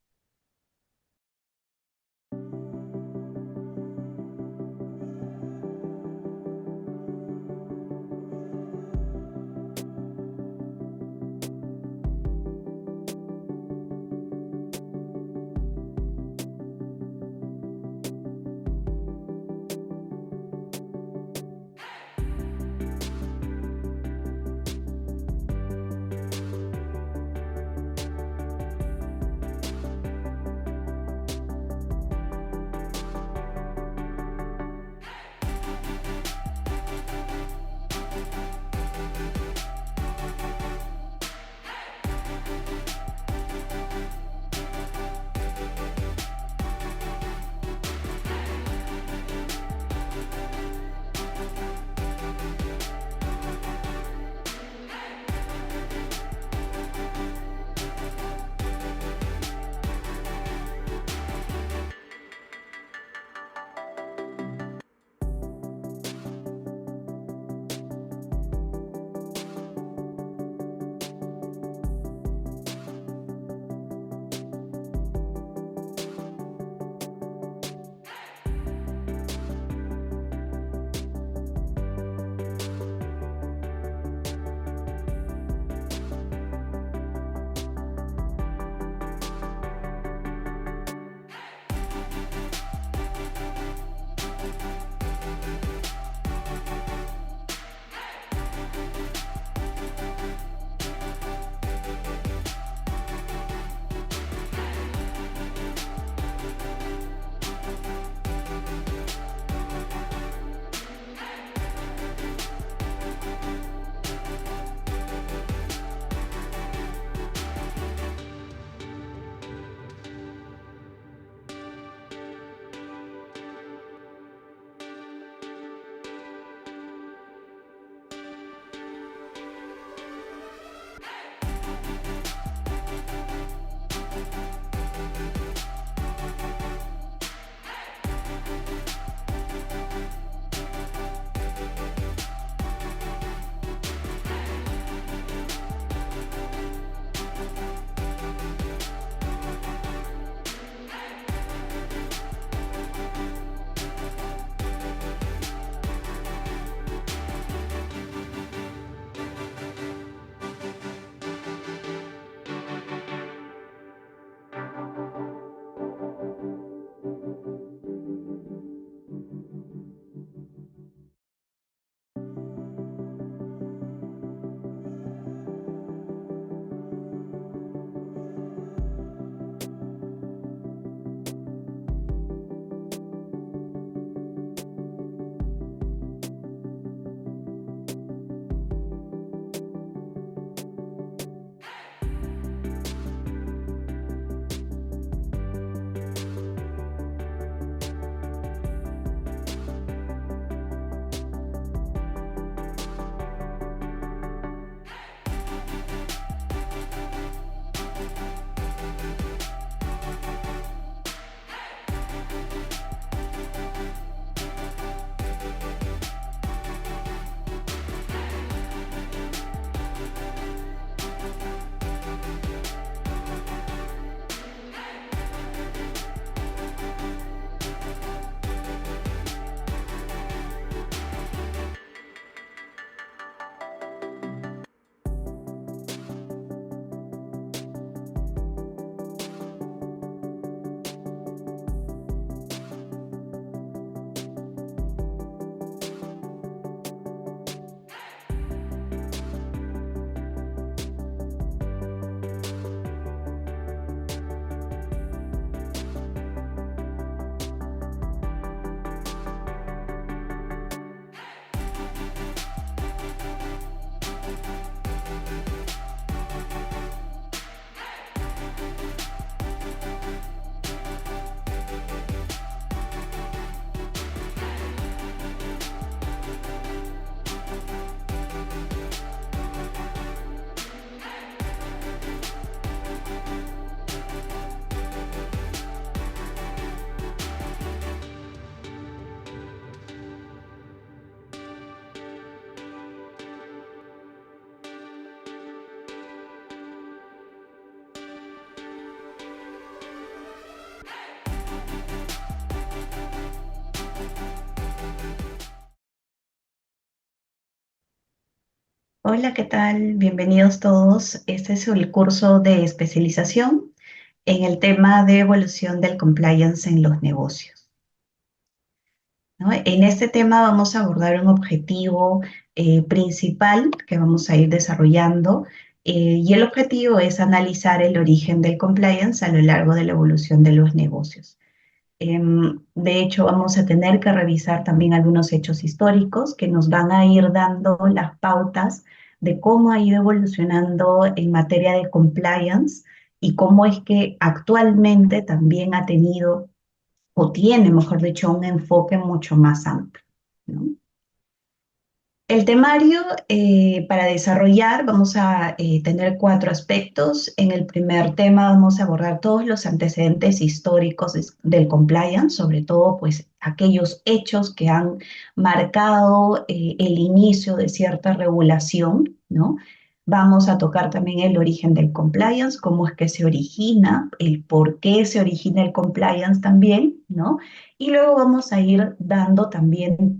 Speaker 2: Hola, ¿qué tal? Bienvenidos todos. Este es el curso de especialización en el tema de evolución del compliance en los negocios, ¿no? En este tema vamos a abordar un objetivo principal que vamos a ir desarrollando y el objetivo es analizar el origen del compliance a lo largo de la evolución de los negocios. De hecho, vamos a tener que revisar también algunos hechos históricos que nos van a ir dando las pautas de cómo ha ido evolucionando en materia de compliance y cómo es que actualmente también ha tenido o tiene, mejor dicho, un enfoque mucho más amplio, ¿no? El temario para desarrollar vamos a tener cuatro aspectos. En el primer tema vamos a abordar todos los antecedentes históricos del compliance, sobre todo pues aquellos hechos que han marcado el inicio de cierta regulación, ¿no? Vamos a tocar también el origen del compliance, cómo es que se origina, el por qué se origina el compliance también, ¿no? Y luego vamos a ir dando también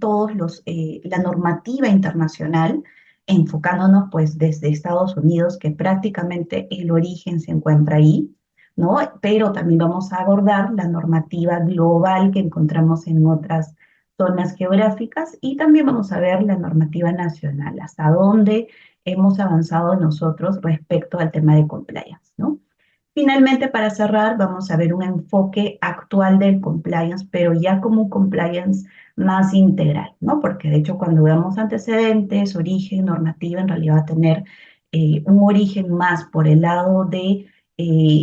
Speaker 2: la normativa internacional, enfocándonos pues desde Estados Unidos, que prácticamente el origen se encuentra ahí, ¿no? Pero también vamos a abordar la normativa global que encontramos en otras zonas geográficas y también vamos a ver la normativa nacional, hasta dónde hemos avanzado nosotros respecto al tema de compliance, ¿no? Finalmente, para cerrar, vamos a ver un enfoque actual del compliance, pero ya como un compliance más integral, ¿no? Porque de hecho, cuando veamos antecedentes, origen, normativa, en realidad va a tener un origen más por el lado de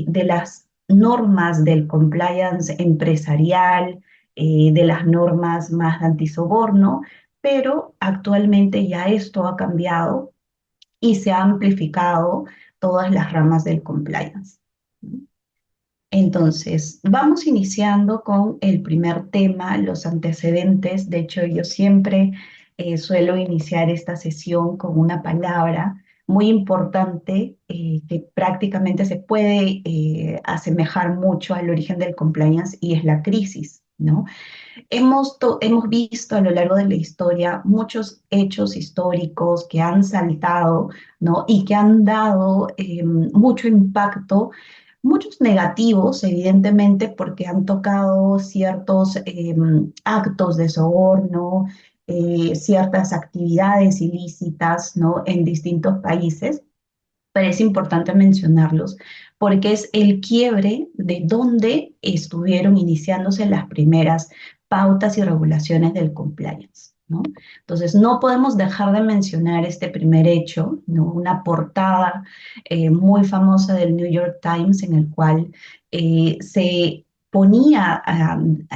Speaker 2: las normas del compliance empresarial, de las normas más de antisoborno, pero actualmente ya esto ha cambiado y se ha amplificado todas las ramas del compliance. Entonces, vamos iniciando con el primer tema, los antecedentes. De hecho, yo siempre suelo iniciar esta sesión con una palabra muy importante que prácticamente se puede asemejar mucho al origen del compliance y es la crisis, ¿no? Hemos visto a lo largo de la historia muchos hechos históricos que han saltado, ¿no? Y que han dado mucho impacto, muchos negativos, evidentemente, porque han tocado ciertos actos de soborno, ciertas actividades ilícitas, ¿no? En distintos países, pero es importante mencionarlos porque es el quiebre de donde estuvieron iniciándose las primeras pautas y regulaciones del compliance, ¿no? Entonces, no podemos dejar de mencionar este primer hecho, ¿no? Una portada muy famosa del New York Times en el cual se ponía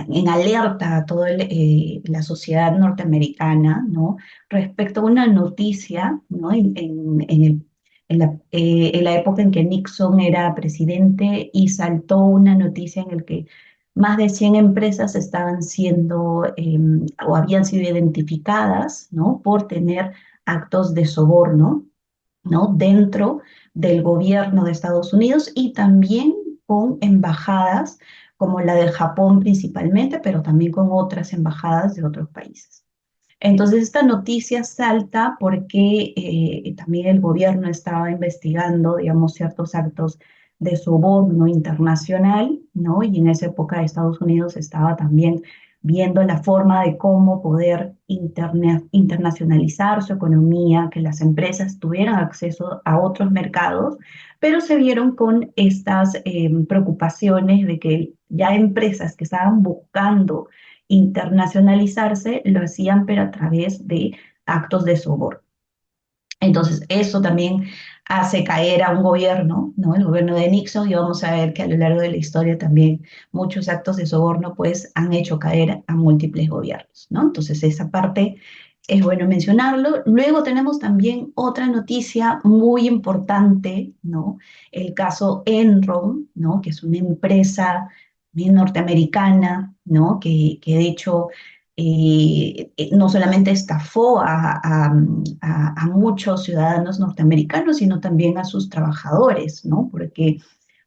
Speaker 2: en alerta a toda la sociedad norteamericana, ¿no? Respecto a una noticia, ¿no? En la época en que Nixon era presidente y saltó una noticia en la que más de 100 empresas estaban siendo o habían sido identificadas, ¿no? Por tener actos de soborno, ¿no? Dentro del gobierno de Estados Unidos y también con embajadas como la de Japón principalmente, pero también con otras embajadas de otros países. Entonces, esta noticia salta porque también el gobierno estaba investigando, digamos, ciertos actos de soborno internacional, ¿no? Y en esa época Estados Unidos estaba también viendo la forma de cómo poder internacionalizar su economía, que las empresas tuvieran acceso a otros mercados, pero se vieron con estas preocupaciones de que ya empresas que estaban buscando internacionalizarse, lo hacían pero a través de actos de soborno. Entonces, eso también hace caer a un gobierno, ¿no? El gobierno de Nixon, y vamos a ver que a lo largo de la historia también muchos actos de soborno pues han hecho caer a múltiples gobiernos, ¿no? Entonces, esa parte es bueno mencionarlo. Luego tenemos también otra noticia muy importante, ¿no? El caso Enron, ¿no? Que es una empresa bien norteamericana, ¿no? Que de hecho no solamente estafó a muchos ciudadanos norteamericanos, sino también a sus trabajadores, ¿no? Porque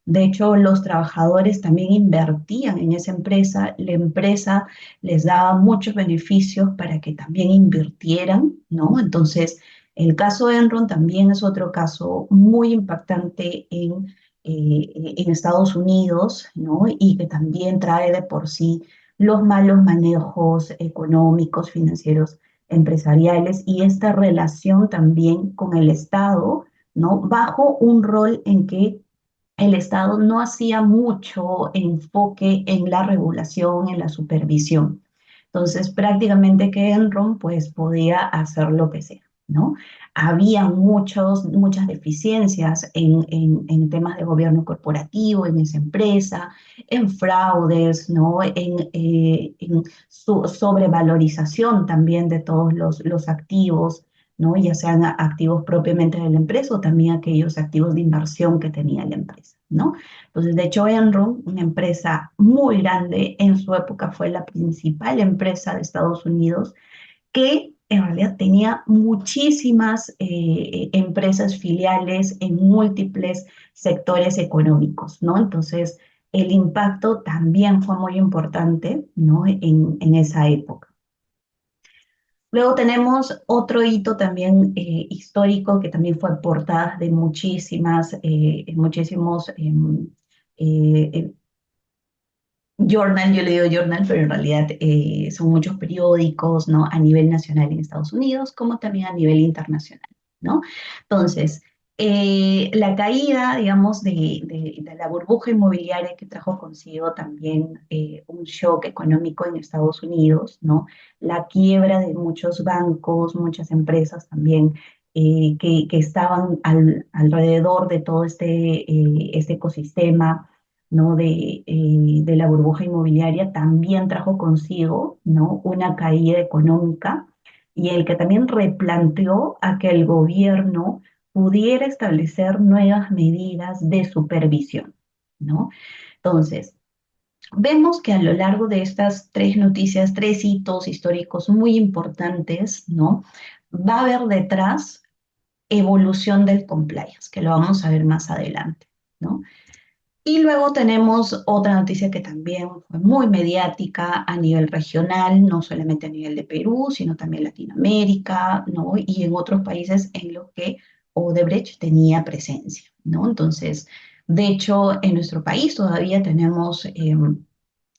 Speaker 2: de hecho los trabajadores también invertían en esa empresa, la empresa les daba muchos beneficios para que también invirtieran, ¿no? Entonces, El caso Enron también es otro caso muy impactante en Estados Unidos, ¿no? Y que también trae de por sí los malos manejos económicos, financieros, empresariales y esta relación también con el Estado, ¿no? Bajo un rol en que el Estado no hacía mucho enfoque en la regulación, en la supervisión. Entonces, prácticamente que Enron pues podía hacer lo que sea, ¿no? Había muchas deficiencias en temas de gobierno corporativo, en esa empresa, en fraudes, ¿no? En sobrevalorización también de todos los activos, ¿no? Ya sean activos propiamente de la empresa o también aquellos activos de inversión que tenía la empresa, ¿no? Entonces, de hecho, Enron, una empresa muy grande, en su época fue la principal empresa de Estados Unidos, que en realidad tenía muchísimas empresas filiales en múltiples sectores económicos, ¿no? Entonces, el impacto también fue muy importante, ¿no? En esa época. Luego tenemos otro hito también histórico que también fue portada de muchísimos journal, yo le digo journal, pero en realidad son muchos periódicos, ¿no? A nivel nacional en Estados Unidos, como también a nivel internacional, ¿no? Entonces, la caída, digamos, de la burbuja inmobiliaria que trajo consigo también un shock económico en Estados Unidos, ¿no? La quiebra de muchos bancos, muchas empresas también que estaban alrededor de todo este ecosistema, ¿no? De la burbuja inmobiliaria también trajo consigo, ¿no? Una caída económica y el que también replanteó a que el gobierno pudiera establecer nuevas medidas de supervisión, ¿no? Entonces, vemos que a lo largo de estas tres noticias, tres hitos históricos muy importantes, ¿no? Va a haber detrás evolución del compliance, que lo vamos a ver más adelante, ¿no? Y luego tenemos otra noticia que también fue muy mediática a nivel regional, no solamente a nivel de Perú, sino también Latinoamérica, ¿no? Y en otros países en los que Odebrecht tenía presencia, ¿no? Entonces, de hecho, en nuestro país todavía tenemos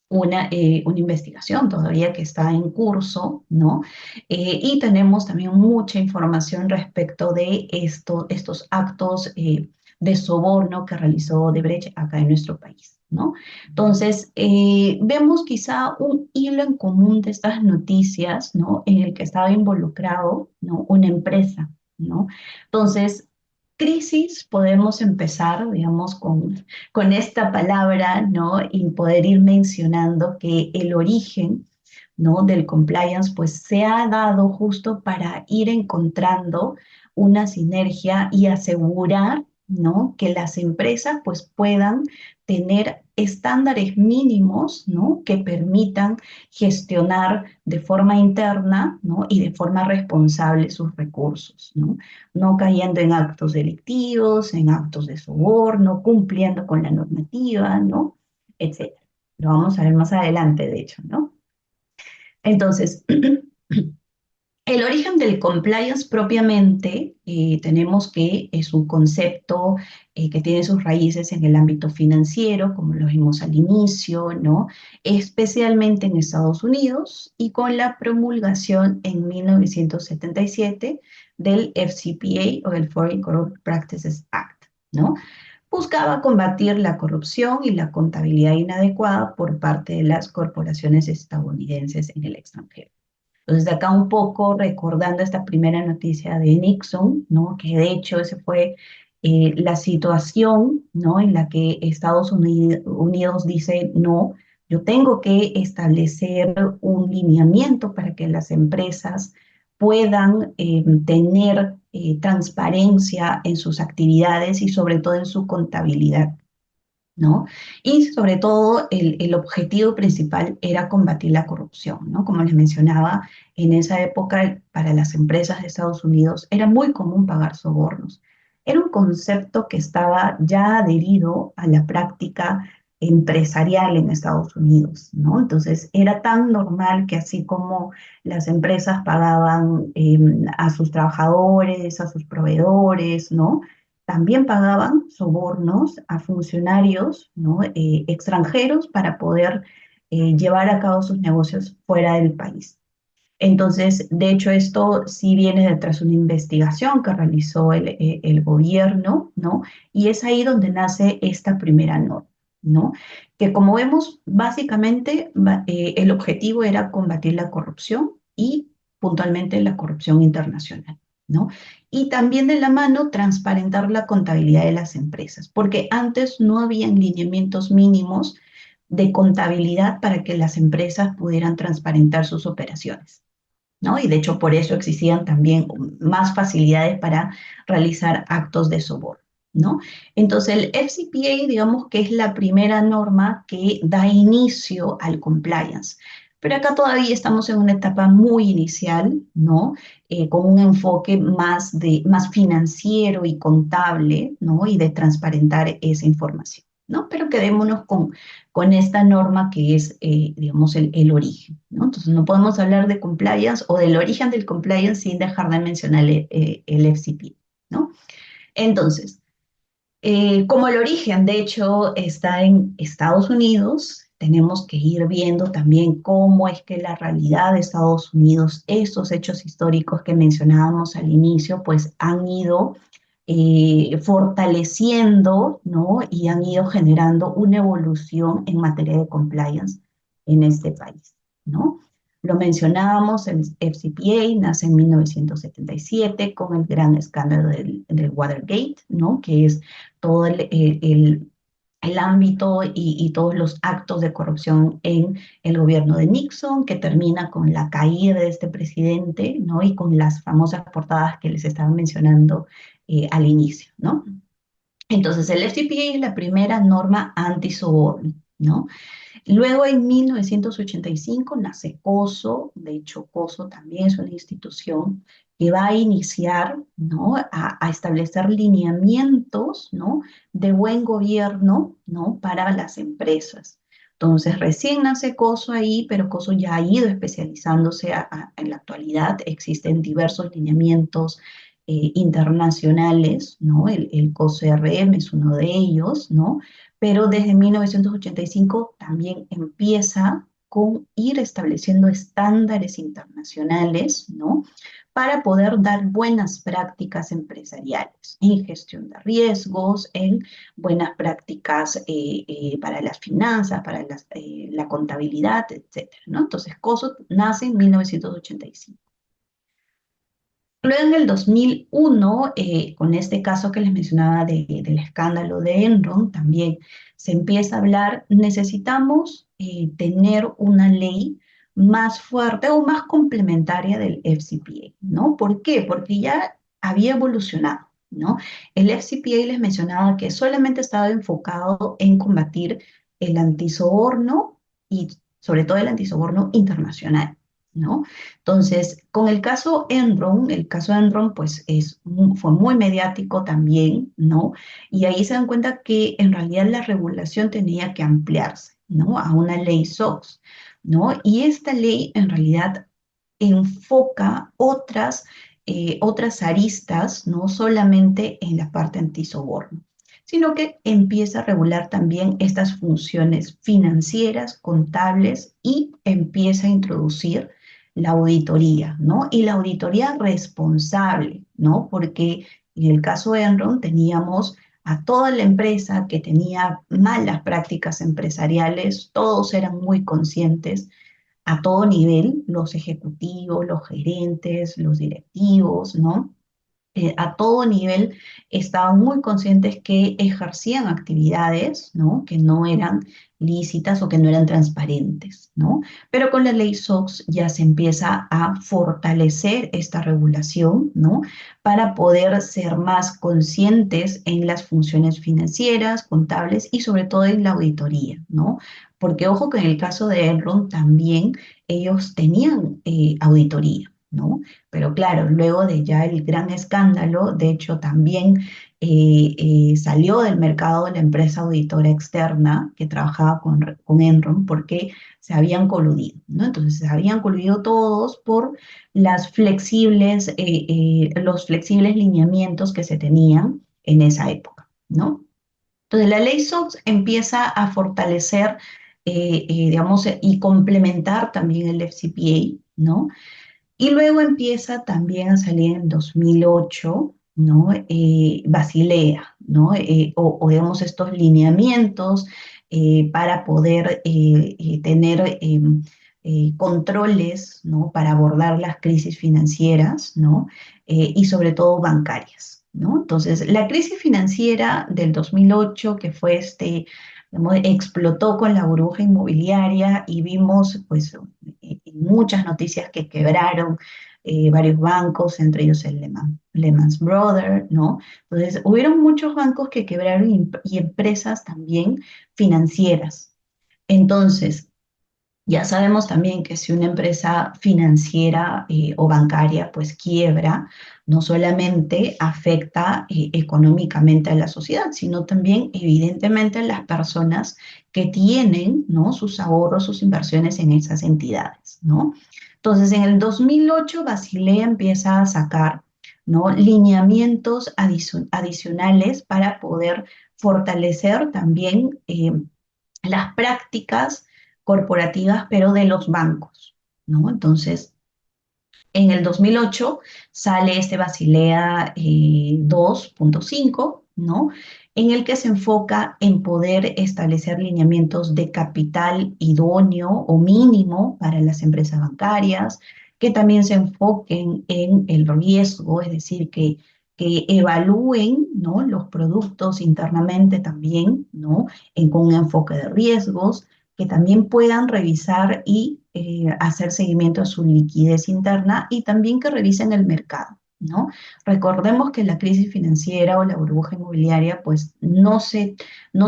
Speaker 2: una investigación todavía que está en curso, ¿no? Y tenemos también mucha información respecto de estos actos de soborno que realizó Odebrecht acá en nuestro país, ¿no? Entonces, vemos quizá un hilo en común de estas noticias, ¿no? En el que estaba involucrado, ¿no? Una empresa, ¿no? Entonces, crisis podemos empezar, digamos, con esta palabra, ¿no? Y poder ir mencionando que el origen, ¿no? Del compliance, pues se ha dado justo para ir encontrando una sinergia y asegurar, ¿no? Que las empresas pues puedan tener estándares mínimos, ¿no? Que permitan gestionar de forma interna, ¿no? Y de forma responsable sus recursos, ¿no? No cayendo en actos delictivos, en actos de soborno, cumpliendo con la normativa, ¿no? Etcétera. Lo vamos a ver más adelante, de hecho, ¿no? Entonces, el origen del compliance propiamente tenemos que es un concepto que tiene sus raíces en el ámbito financiero, como lo vimos al inicio, ¿no? Especialmente en Estados Unidos y con la promulgación en 1977 del FCPA o el Foreign Corrupt Practices Act, ¿no? Buscaba combatir la corrupción y la contabilidad inadecuada por parte de las corporaciones estadounidenses en el extranjero. Entonces, de acá un poco recordando esta primera noticia de Nixon, ¿no? Que de hecho ese fue la situación, ¿no? En la que Unidos dice, no, yo tengo que establecer un lineamiento para que las empresas puedan tener transparencia en sus actividades y sobre todo en su contabilidad, ¿no? Y sobre todo el objetivo principal era combatir la corrupción, ¿no? Como les mencionaba, en esa época para las empresas de Estados Unidos era muy común pagar sobornos. Era un concepto que estaba ya adherido a la práctica empresarial en Estados Unidos, ¿no? Entonces era tan normal que así como las empresas pagaban a sus trabajadores, a sus proveedores, ¿no? También pagaban sobornos a funcionarios, ¿no? Extranjeros para poder llevar a cabo sus negocios fuera del país. Entonces, de hecho, esto sí viene detrás de una investigación que realizó el gobierno, ¿no? Y es ahí donde nace esta primera norma, ¿no? Que como vemos, básicamente el objetivo era combatir la corrupción y puntualmente la corrupción internacional, ¿no? Y también de la mano transparentar la contabilidad de las empresas, porque antes no habían lineamientos mínimos de contabilidad para que las empresas pudieran transparentar sus operaciones, ¿no? Y de hecho por eso existían también más facilidades para realizar actos de soborno, ¿no? Entonces el FCPA, digamos que es la primera norma que da inicio al compliance. Pero acá todavía estamos en una etapa muy inicial, ¿no? Con un enfoque más financiero y contable, ¿no? Y de transparentar esa información, ¿no? Pero quedémonos con esta norma que es, digamos, el origen, ¿no? Entonces, no podemos hablar de compliance o del origen del compliance sin dejar de mencionar el FCP, ¿no? Entonces, como el origen, de hecho, está en Estados Unidos, tenemos que ir viendo también cómo es que la realidad de Estados Unidos, estos hechos históricos que mencionábamos al inicio, pues han ido fortaleciendo, ¿no? Y han ido generando una evolución en materia de compliance en este país, ¿no? Lo mencionábamos, el FCPA nace en 1977 con el gran escándalo del Watergate, ¿no? Que es todo el ámbito y todos los actos de corrupción en el gobierno de Nixon, que termina con la caída de este presidente, ¿no? Y con las famosas portadas que les estaba mencionando al inicio, ¿no? Entonces, el FCPA es la primera norma antisoborno, ¿no? Luego, en 1985, nace COSO. De hecho, COSO también es una institución que va a iniciar, ¿no? A establecer lineamientos, ¿no? De buen gobierno, ¿no? Para las empresas. Entonces, recién nace COSO ahí, pero COSO ya ha ido especializándose en la actualidad. Existen diversos lineamientos internacionales, ¿no? El COSO-RM es uno de ellos, ¿no? Pero desde 1985 también empieza con ir estableciendo estándares internacionales, ¿no? Para poder dar buenas prácticas empresariales en gestión de riesgos, en buenas prácticas para las finanzas, para la contabilidad, etcétera, ¿no? Entonces, COSO nace en 1985. Luego en el 2001, con este caso que les mencionaba del escándalo de Enron, también se empieza a hablar, necesitamos tener una ley más fuerte o más complementaria del FCPA, ¿no? ¿Por qué? Porque ya había evolucionado, ¿no? El FCPA les mencionaba que solamente estaba enfocado en combatir el antisoborno y sobre todo el antisoborno internacional, ¿no? Entonces, con el caso Enron, pues fue muy mediático también, ¿no? Y ahí se dan cuenta que en realidad la regulación tenía que ampliarse, ¿no? A una ley SOX, ¿no? Y esta ley en realidad enfoca otras aristas, no solamente en la parte antisoborno, sino que empieza a regular también estas funciones financieras, contables y empieza a introducir la auditoría, ¿no? Y la auditoría responsable, ¿no? Porque en el caso de Enron teníamos a toda la empresa que tenía malas prácticas empresariales, todos eran muy conscientes a todo nivel, los ejecutivos, los gerentes, los directivos, ¿no? A todo nivel estaban muy conscientes que ejercían actividades, ¿no? Que no eran lícitas o que no eran transparentes, ¿no? Pero con la ley SOX ya se empieza a fortalecer esta regulación, ¿no? Para poder ser más conscientes en las funciones financieras, contables y sobre todo en la auditoría, ¿no? Porque ojo que en el caso de Enron también ellos tenían auditoría. ¿no? Pero claro, luego de ya el gran escándalo, de hecho también salió del mercado la empresa auditora externa que trabajaba con Enron porque se habían coludido, ¿no? Entonces se habían coludido todos por los flexibles lineamientos que se tenían en esa época, ¿no? Entonces, la ley SOX empieza a fortalecer, digamos, y complementar también el FCPA, ¿no? Y luego empieza también a salir en 2008, ¿no? Basilea, ¿no? O, digamos, estos lineamientos para poder tener controles, ¿no? Para abordar las crisis financieras, ¿no? Y sobre todo bancarias, ¿no? Entonces, la crisis financiera del 2008, que fue digamos, explotó con la burbuja inmobiliaria y vimos, pues, muchas noticias que quebraron varios bancos, entre ellos el Lehman Brothers, ¿no? Entonces, hubieron muchos bancos que quebraron y empresas también financieras. Entonces, ya sabemos también que si una empresa financiera o bancaria pues quiebra, no solamente afecta económicamente a la sociedad, sino también evidentemente a las personas que tienen, ¿no? sus ahorros, sus inversiones en esas entidades, ¿no? Entonces, en el 2008 Basilea empieza a sacar, ¿no? lineamientos adicionales para poder fortalecer también las prácticas corporativas, pero de los bancos, ¿no? Entonces, en el 2008 sale este Basilea 2.5, ¿no? En el que se enfoca en poder establecer lineamientos de capital idóneo o mínimo para las empresas bancarias, que también se enfoquen en el riesgo, es decir, que evalúen, ¿no? los productos internamente también, ¿no? Con un enfoque de riesgos, que también puedan revisar y hacer seguimiento a su liquidez interna y también que revisen el mercado, ¿no? Recordemos que la crisis financiera o la burbuja inmobiliaria pues no se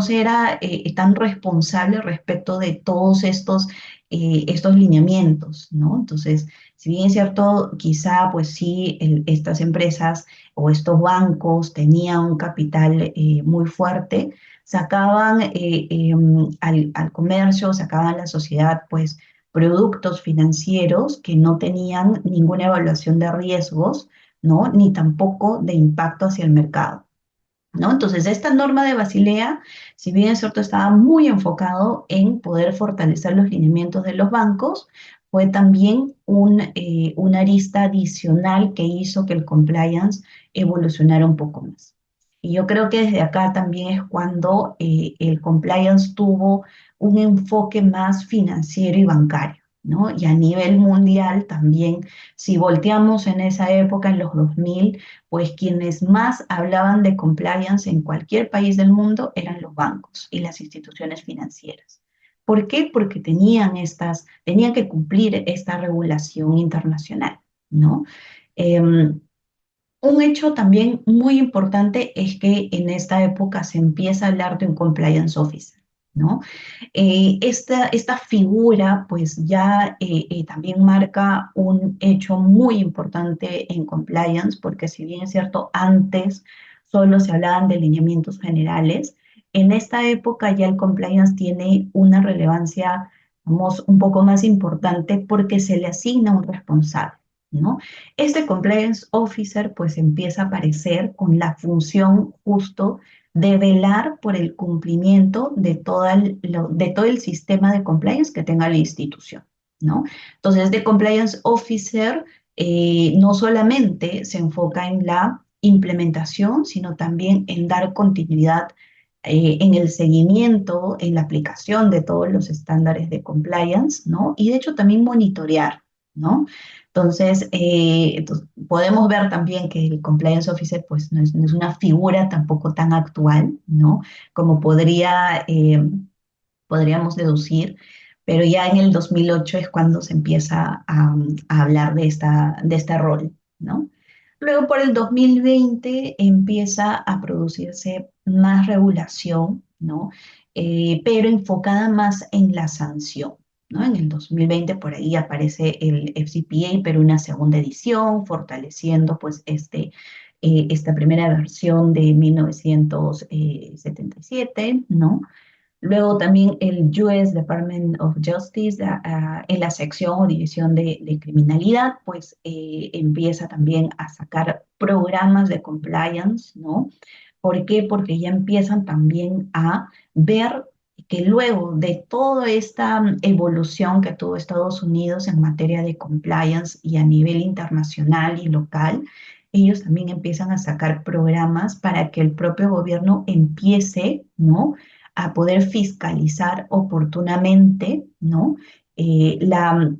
Speaker 2: era tan responsable respecto de todos estos lineamientos, ¿no? Entonces, si bien es cierto, quizá pues sí, estas empresas o estos bancos tenían un capital muy fuerte, sacaban al comercio, sacaban a la sociedad, pues, productos financieros que no tenían ninguna evaluación de riesgos, ¿no? Ni tampoco de impacto hacia el mercado, ¿no? Entonces, esta norma de Basilea, si bien es cierto, estaba muy enfocado en poder fortalecer los lineamientos de los bancos, fue también una arista adicional que hizo que el compliance evolucionara un poco más. Y yo creo que desde acá también es cuando el compliance tuvo un enfoque más financiero y bancario, ¿no? Y a nivel mundial también, si volteamos en esa época, en los 2000, pues quienes más hablaban de compliance en cualquier país del mundo eran los bancos y las instituciones financieras. ¿Por qué? Porque tenían que cumplir esta regulación internacional, ¿no? Un hecho también muy importante es que en esta época se empieza a hablar de un compliance officer, ¿no? Esta figura pues ya también marca un hecho muy importante en compliance, porque si bien es cierto, antes solo se hablaban de lineamientos generales, en esta época ya el compliance tiene una relevancia, vamos, un poco más importante porque se le asigna un responsable, ¿no? Este compliance officer pues empieza a aparecer con la función justo de velar por el cumplimiento de todo el sistema de compliance que tenga la institución, ¿no? Entonces, de compliance officer no solamente se enfoca en la implementación, sino también en dar continuidad en el seguimiento, en la aplicación de todos los estándares de compliance, ¿no? Y de hecho también monitorear, ¿no? Entonces, podemos ver también que el compliance officer pues no es una figura tampoco tan actual, ¿no? Como podríamos deducir, pero ya en el 2008 es cuando se empieza a hablar de este rol, ¿no? Luego por el 2020 empieza a producirse más regulación, ¿no? Pero enfocada más en la sanción. ¿no? En el 2020 por ahí aparece el FCPA, pero una segunda edición, fortaleciendo pues esta primera versión de 1977, ¿no? Luego también el US Department of Justice, en la sección o división de criminalidad, pues empieza también a sacar programas de compliance, ¿no? ¿Por qué? Porque ya empiezan también a ver que luego de toda esta evolución que tuvo Estados Unidos en materia de compliance y a nivel internacional y local, ellos también empiezan a sacar programas para que el propio gobierno empiece, ¿no?, a poder fiscalizar oportunamente, ¿no?, eh, la,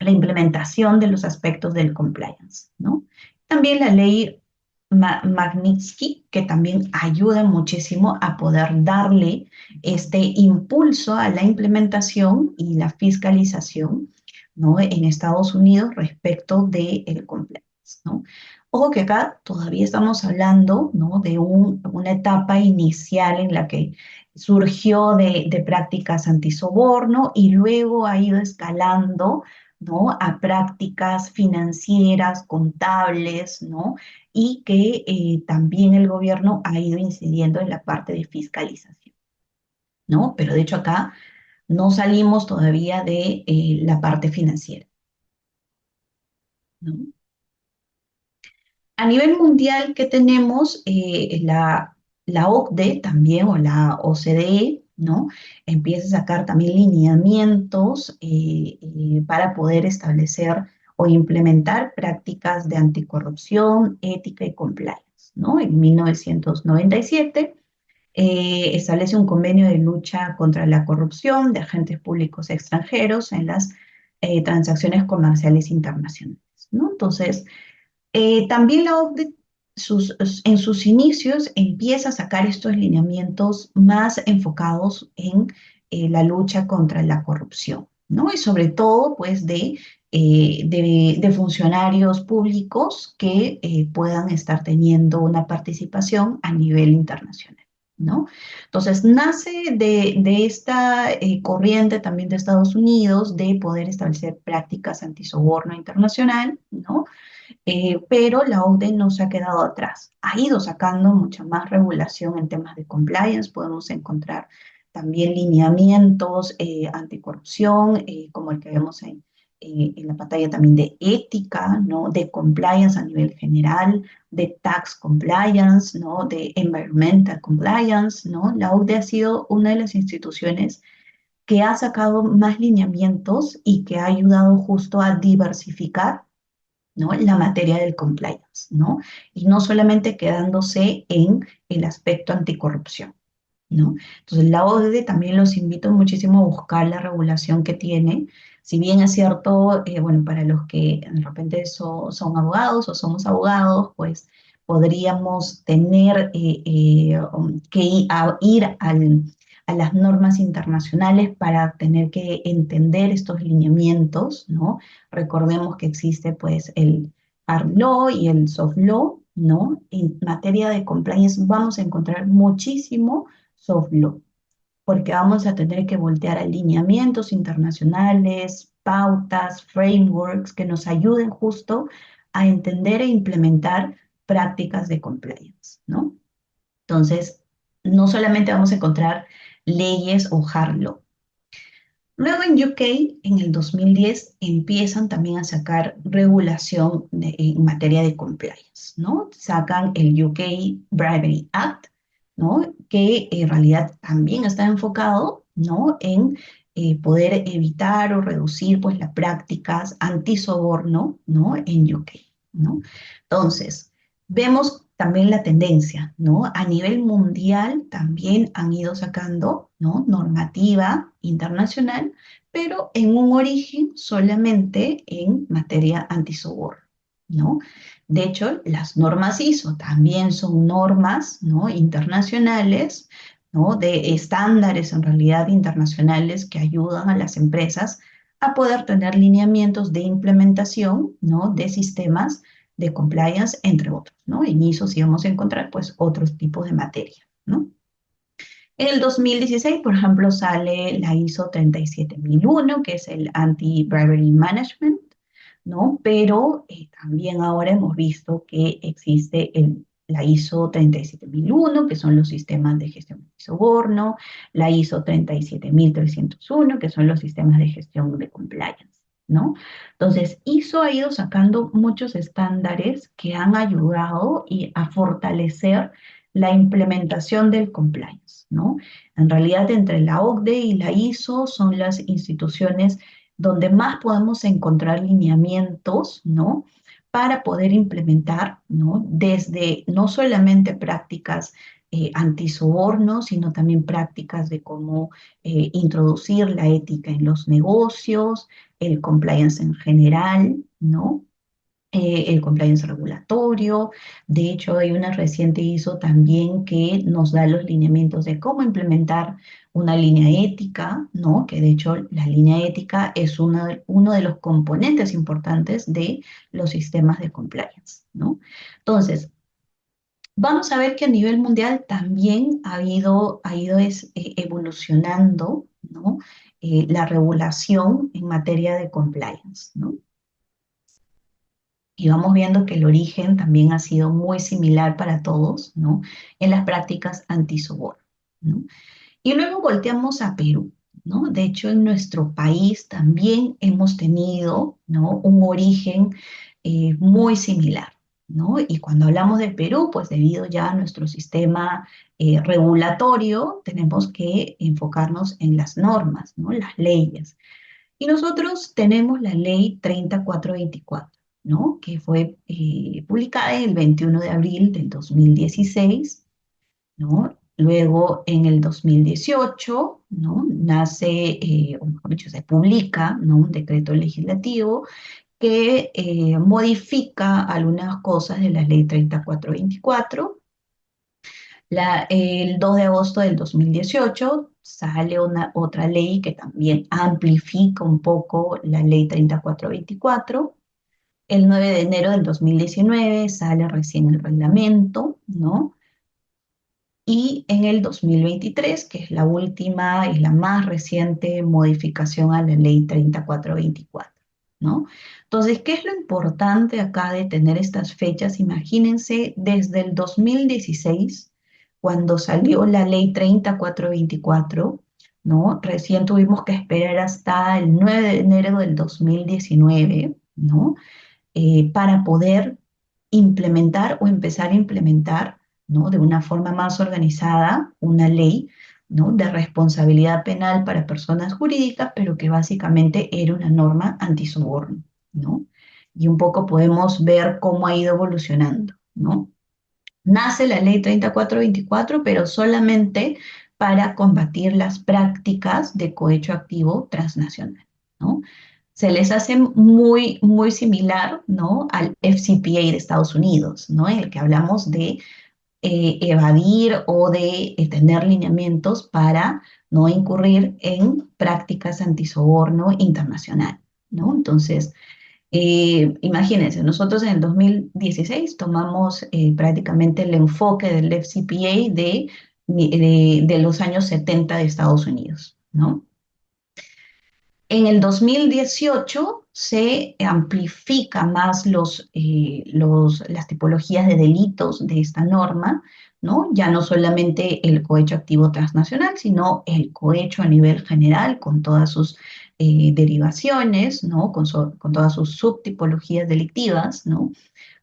Speaker 2: la implementación de los aspectos del compliance, ¿no? También la ley Magnitsky, que también ayuda muchísimo a poder darle este impulso a la implementación y la fiscalización, ¿no?, en Estados Unidos respecto del compliance, ¿no? Ojo que acá todavía estamos hablando, ¿no?, de una etapa inicial en la que surgió de prácticas antisoborno y luego ha ido escalando, ¿no?, a prácticas financieras, contables, ¿no?, y que también el gobierno ha ido incidiendo en la parte de fiscalización, ¿no? Pero de hecho acá no salimos todavía de la parte financiera, ¿no? A nivel mundial, ¿qué tenemos? La OCDE también, o la OCDE, ¿no? Empieza a sacar también lineamientos para poder establecer o implementar prácticas de anticorrupción, ética y compliance, ¿no? En 1997 establece un convenio de lucha contra la corrupción de agentes públicos extranjeros en las transacciones comerciales internacionales, ¿no? Entonces, también la OCDE en sus inicios empieza a sacar estos lineamientos más enfocados en la lucha contra la corrupción, ¿no? Y sobre todo, pues, de funcionarios públicos que puedan estar teniendo una participación a nivel internacional, ¿no? Entonces, nace de esta corriente también de Estados Unidos de poder establecer prácticas antisoborno internacional, ¿no? Pero la OCDE no se ha quedado atrás. Ha ido sacando mucha más regulación en temas de compliance. Podemos encontrar también lineamientos anticorrupción, como el que vemos en la pantalla también de ética, ¿no?, de compliance a nivel general, de tax compliance, ¿no?, de environmental compliance, ¿no? La OCDE ha sido una de las instituciones que ha sacado más lineamientos y que ha ayudado justo a diversificar, ¿no?, la materia del compliance, ¿no? Y no solamente quedándose en el aspecto anticorrupción, ¿no? Entonces, la OCDE también los invito muchísimo a buscar la regulación que tiene. Si bien es cierto, bueno, para los que de repente son abogados o somos abogados, pues podríamos tener que ir a las normas internacionales para tener que entender estos lineamientos, ¿no? Recordemos que existe pues el hard law y el soft law, ¿no? En materia de compliance vamos a encontrar muchísimo soft law, porque vamos a tener que voltear a lineamientos internacionales, pautas, frameworks que nos ayuden justo a entender e implementar prácticas de compliance, ¿no? Entonces, no solamente vamos a encontrar leyes o hard law. Luego en UK, en el 2010, empiezan también a sacar regulación en materia de compliance, ¿no? Sacan el UK Bribery Act, ¿no?, que en realidad también está enfocado, ¿no?, en poder evitar o reducir pues las prácticas antisoborno, ¿no?, en UK, ¿no? Entonces, vemos también la tendencia, ¿no? A nivel mundial también han ido sacando, ¿no?, normativa internacional, pero en un origen solamente en materia antisoborno, ¿no? De hecho, las normas ISO también son normas, ¿no?, internacionales, ¿no?, de estándares en realidad internacionales que ayudan a las empresas a poder tener lineamientos de implementación, ¿no?, de sistemas de compliance, entre otros, ¿no? En ISO sí vamos a encontrar pues otros tipos de materia, ¿no? En el 2016, por ejemplo, sale la ISO 37001, que es el Anti-Bribery Management, ¿no? Pero también ahora hemos visto que existe la ISO 37001, que son los sistemas de gestión de soborno, la ISO 37301, que son los sistemas de gestión de compliance, ¿no? Entonces, ISO ha ido sacando muchos estándares que han ayudado a fortalecer la implementación del compliance, ¿no? En realidad, entre la OCDE y la ISO son las instituciones donde más podemos encontrar lineamientos, ¿no? Para poder implementar, ¿no? Desde no solamente prácticas antisoborno, sino también prácticas de cómo introducir la ética en los negocios, el compliance en general, ¿no? El compliance regulatorio. De hecho, hay una reciente ISO también que nos da los lineamientos de cómo implementar una línea ética, ¿no? Que de hecho la línea ética es uno de los componentes importantes de los sistemas de compliance, ¿no? Entonces, vamos a ver que a nivel mundial también ha ido evolucionando, ¿no? La regulación en materia de compliance, ¿no? Y vamos viendo que el origen también ha sido muy similar para todos, ¿no? En las prácticas antisoborno, ¿no? Y luego volteamos a Perú, ¿no? De hecho, en nuestro país también hemos tenido, ¿no? Un origen muy similar, ¿no? Y cuando hablamos de Perú, pues debido ya a nuestro sistema regulatorio, tenemos que enfocarnos en las normas, ¿no? Las leyes. Y nosotros tenemos la ley 30424, ¿no? Que fue publicada el 21 de abril del 2016, ¿no? Luego, en el 2018, ¿no? Nace, o mejor dicho, se publica, ¿no? Un decreto legislativo que modifica algunas cosas de la ley 30424. El 2 de agosto del 2018 sale otra ley que también amplifica un poco la ley 3424. El 9 de enero del 2019 sale recién el reglamento, ¿no? Y en el 2023, que es la última y la más reciente modificación a la ley 3424, ¿no? Entonces, ¿qué es lo importante acá de tener estas fechas? Imagínense, desde el 2016, cuando salió la ley 3424, ¿no? Recién tuvimos que esperar hasta el 9 de enero del 2019, ¿no? Para poder implementar o empezar a implementar, ¿no? De una forma más organizada una ley, ¿no? De responsabilidad penal para personas jurídicas, pero que básicamente era una norma antisoborno, ¿no? Y un poco podemos ver cómo ha ido evolucionando, ¿no? Nace la ley 3424, pero solamente para combatir las prácticas de cohecho activo transnacional, ¿no? Se les hace muy, muy similar, ¿no? Al FCPA de Estados Unidos, ¿no? En el que hablamos de evadir o de tener lineamientos para no incurrir en prácticas antisoborno internacional, ¿no? Entonces, imagínense, nosotros en el 2016 tomamos prácticamente el enfoque del FCPA de los años 70 de Estados Unidos, ¿no? En el 2018 se amplifica más las tipologías de delitos de esta norma, ¿no? Ya no solamente el cohecho activo transnacional, sino el cohecho a nivel general con todas sus derivaciones, ¿no? Con todas sus subtipologías delictivas, ¿no?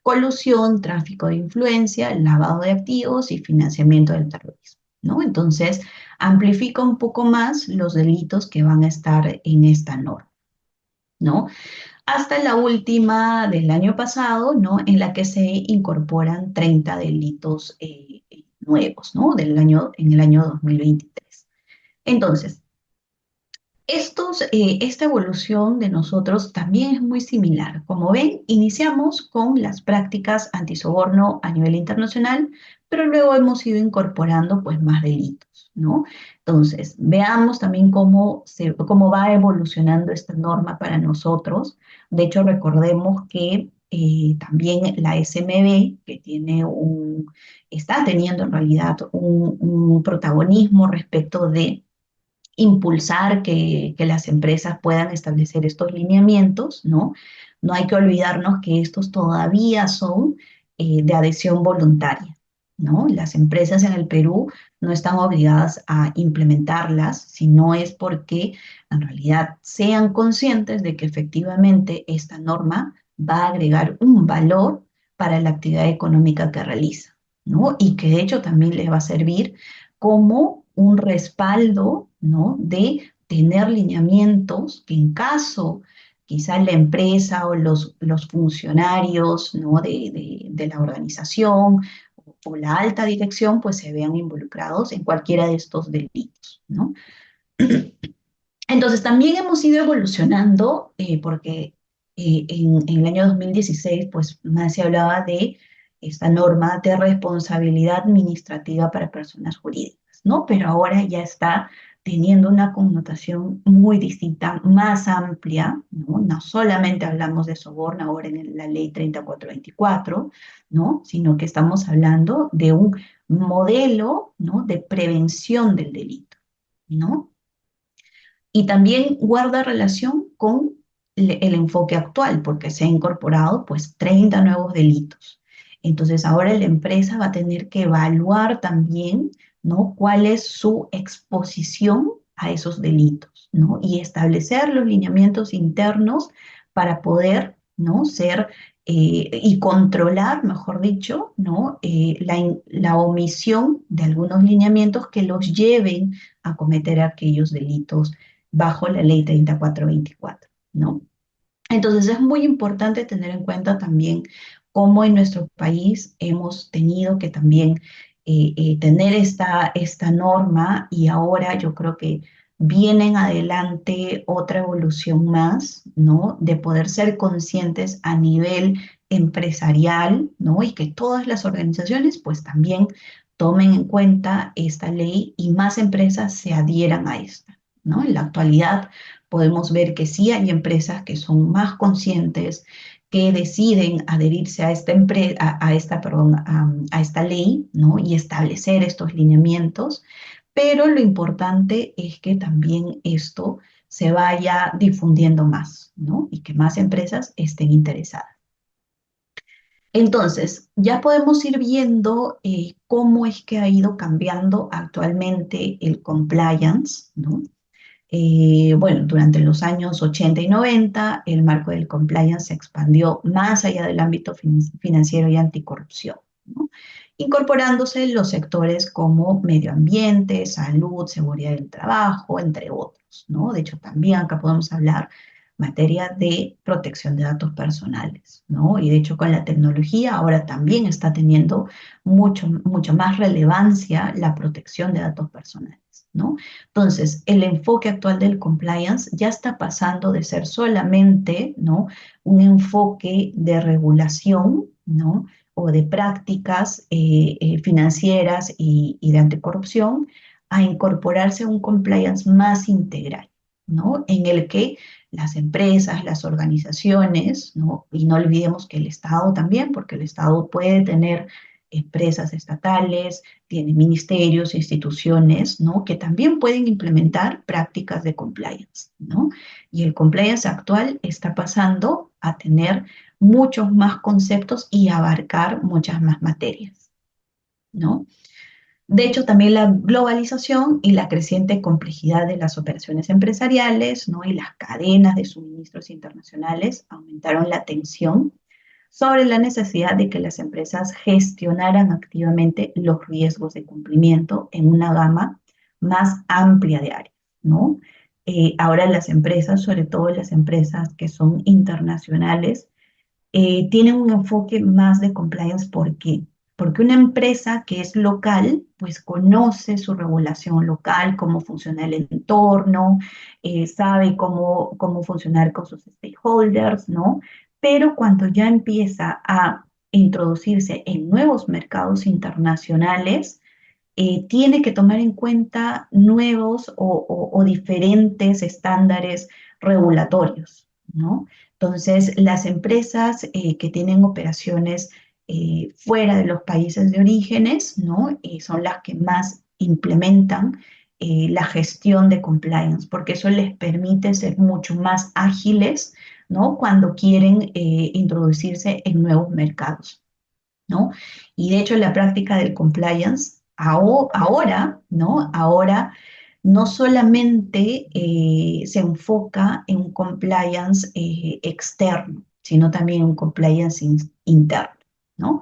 Speaker 2: Colusión, tráfico de influencia, lavado de activos y financiamiento del terrorismo, ¿no? Entonces, amplifica un poco más los delitos que van a estar en esta norma, ¿no? Hasta la última del año pasado, ¿no? En la que se incorporan 30 delitos nuevos, ¿no? En el año 2023. Entonces, esta evolución de nosotros también es muy similar. Como ven, iniciamos con las prácticas antisoborno a nivel internacional, pero luego hemos ido incorporando pues más delitos, ¿no? Entonces, veamos también cómo va evolucionando esta norma para nosotros. De hecho, recordemos que también la SMB, que está teniendo en realidad un protagonismo respecto de impulsar que las empresas puedan establecer estos lineamientos, ¿no? No hay que olvidarnos que estos todavía son de adhesión voluntaria, ¿no? Las empresas en el Perú no están obligadas a implementarlas, si no es porque en realidad sean conscientes de que efectivamente esta norma va a agregar un valor para la actividad económica que realiza, ¿no? Y que de hecho también les va a servir como un respaldo, ¿no? De tener lineamientos que en caso quizás la empresa o los funcionarios, ¿no? de la organización o la alta dirección pues se vean involucrados en cualquiera de estos delitos, ¿no? Entonces también hemos ido evolucionando porque en el año 2016 pues más se hablaba de esta norma de responsabilidad administrativa para personas jurídicas, ¿no? Pero ahora ya está teniendo una connotación muy distinta, más amplia, ¿no? No solamente hablamos de soborno ahora en la ley 3424, ¿no? Sino que estamos hablando de un modelo, ¿no? De prevención del delito, ¿no? Y también guarda relación con el enfoque actual, porque se han incorporado pues 30 nuevos delitos. Entonces ahora la empresa va a tener que evaluar también, ¿no? Cuál es su exposición a esos delitos, ¿no? Y establecer los lineamientos internos para poder, ¿no? Y controlar, mejor dicho, ¿no? La omisión de algunos lineamientos que los lleven a cometer aquellos delitos bajo la ley 3424, ¿no? Entonces es muy importante tener en cuenta también cómo en nuestro país hemos tenido que también tener esta norma y ahora yo creo que viene en adelante otra evolución más, ¿no? De poder ser conscientes a nivel empresarial, ¿no? Y que todas las organizaciones pues también tomen en cuenta esta ley y más empresas se adhieran a esta, ¿no? En la actualidad podemos ver que sí hay empresas que son más conscientes, que deciden adherirse a perdón, a esta ley, ¿no? Y establecer estos lineamientos, pero lo importante es que también esto se vaya difundiendo más, ¿no? Y que más empresas estén interesadas. Entonces, ya podemos ir viendo cómo es que ha ido cambiando actualmente el compliance, ¿no? Bueno, durante los años 80 y 90, el marco del compliance se expandió más allá del ámbito financiero y anticorrupción, ¿no? Incorporándose los sectores como medio ambiente, salud, seguridad del trabajo, entre otros, ¿no? De hecho, también acá podemos hablar materia de protección de datos personales, ¿no? Y de hecho con la tecnología ahora también está teniendo mucho más relevancia la protección de datos personales, ¿no? Entonces, el enfoque actual del compliance ya está pasando de ser solamente, ¿no? Un enfoque de regulación, ¿no? O de prácticas financieras y de anticorrupción a incorporarse a un compliance más integral, ¿no? En el que las empresas, las organizaciones, ¿no? Y no olvidemos que el Estado también, porque el Estado puede tener empresas estatales, tiene ministerios, instituciones, ¿no? Que también pueden implementar prácticas de compliance, ¿no? Y el compliance actual está pasando a tener muchos más conceptos y abarcar muchas más materias, ¿no? De hecho, también la globalización y la creciente complejidad de las operaciones empresariales, ¿no? Y las cadenas de suministros internacionales aumentaron la tensión sobre la necesidad de que las empresas gestionaran activamente los riesgos de cumplimiento en una gama más amplia de áreas, ¿no? Ahora las empresas, sobre todo las empresas que son internacionales, tienen un enfoque más de compliance. ¿Por qué? Porque una empresa que es local, pues conoce su regulación local, cómo funciona el entorno, sabe cómo funcionar con sus stakeholders, ¿no? Pero cuando ya empieza a introducirse en nuevos mercados internacionales, tiene que tomar en cuenta nuevos o diferentes estándares regulatorios, ¿no? Entonces, las empresas que tienen operaciones fuera de los países de orígenes, ¿no? Son las que más implementan la gestión de compliance, porque eso les permite ser mucho más ágiles, ¿no? Cuando quieren introducirse en nuevos mercados, ¿no? Y de hecho, la práctica del compliance ahora, ¿no? Ahora no solamente se enfoca en un compliance externo, sino también en un compliance interno, ¿no?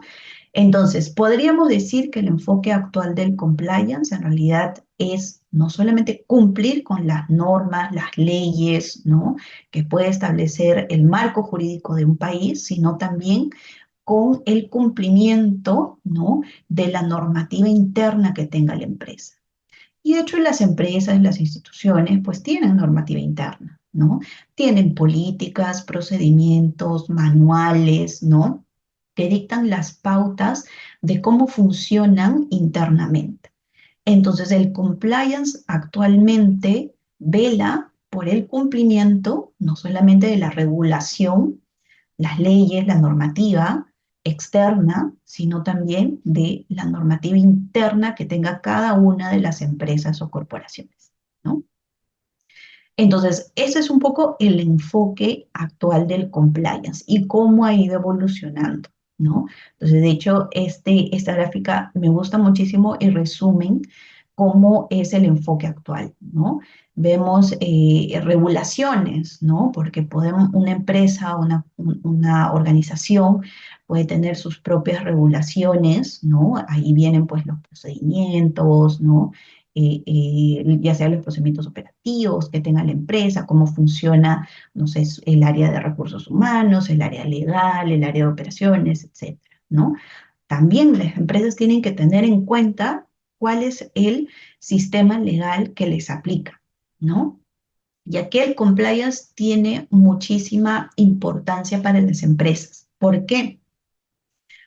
Speaker 2: Entonces, podríamos decir que el enfoque actual del compliance en realidad es no solamente cumplir con las normas, las leyes, ¿no? Que puede establecer el marco jurídico de un país, sino también con el cumplimiento, ¿no? De la normativa interna que tenga la empresa. Y de hecho las empresas, las instituciones, pues tienen normativa interna, ¿no? Tienen políticas, procedimientos, manuales, ¿no? Que dictan las pautas de cómo funcionan internamente. Entonces, el compliance actualmente vela por el cumplimiento no solamente de la regulación, las leyes, la normativa externa, sino también de la normativa interna que tenga cada una de las empresas o corporaciones, ¿no? Entonces, ese es un poco el enfoque actual del compliance y cómo ha ido evolucionando, ¿no? Entonces, de hecho, esta gráfica me gusta muchísimo y resumen cómo es el enfoque actual, ¿no? Vemos regulaciones, ¿no? Porque podemos, una empresa, una organización puede tener sus propias regulaciones, ¿no? Ahí vienen pues los procedimientos, ¿no? Ya sea los procedimientos operativos que tenga la empresa, cómo funciona, no sé, el área de recursos humanos, el área legal, el área de operaciones, etcétera, ¿no? También las empresas tienen que tener en cuenta cuál es el sistema legal que les aplica, ¿no? Ya que el compliance tiene muchísima importancia para las empresas. ¿Por qué?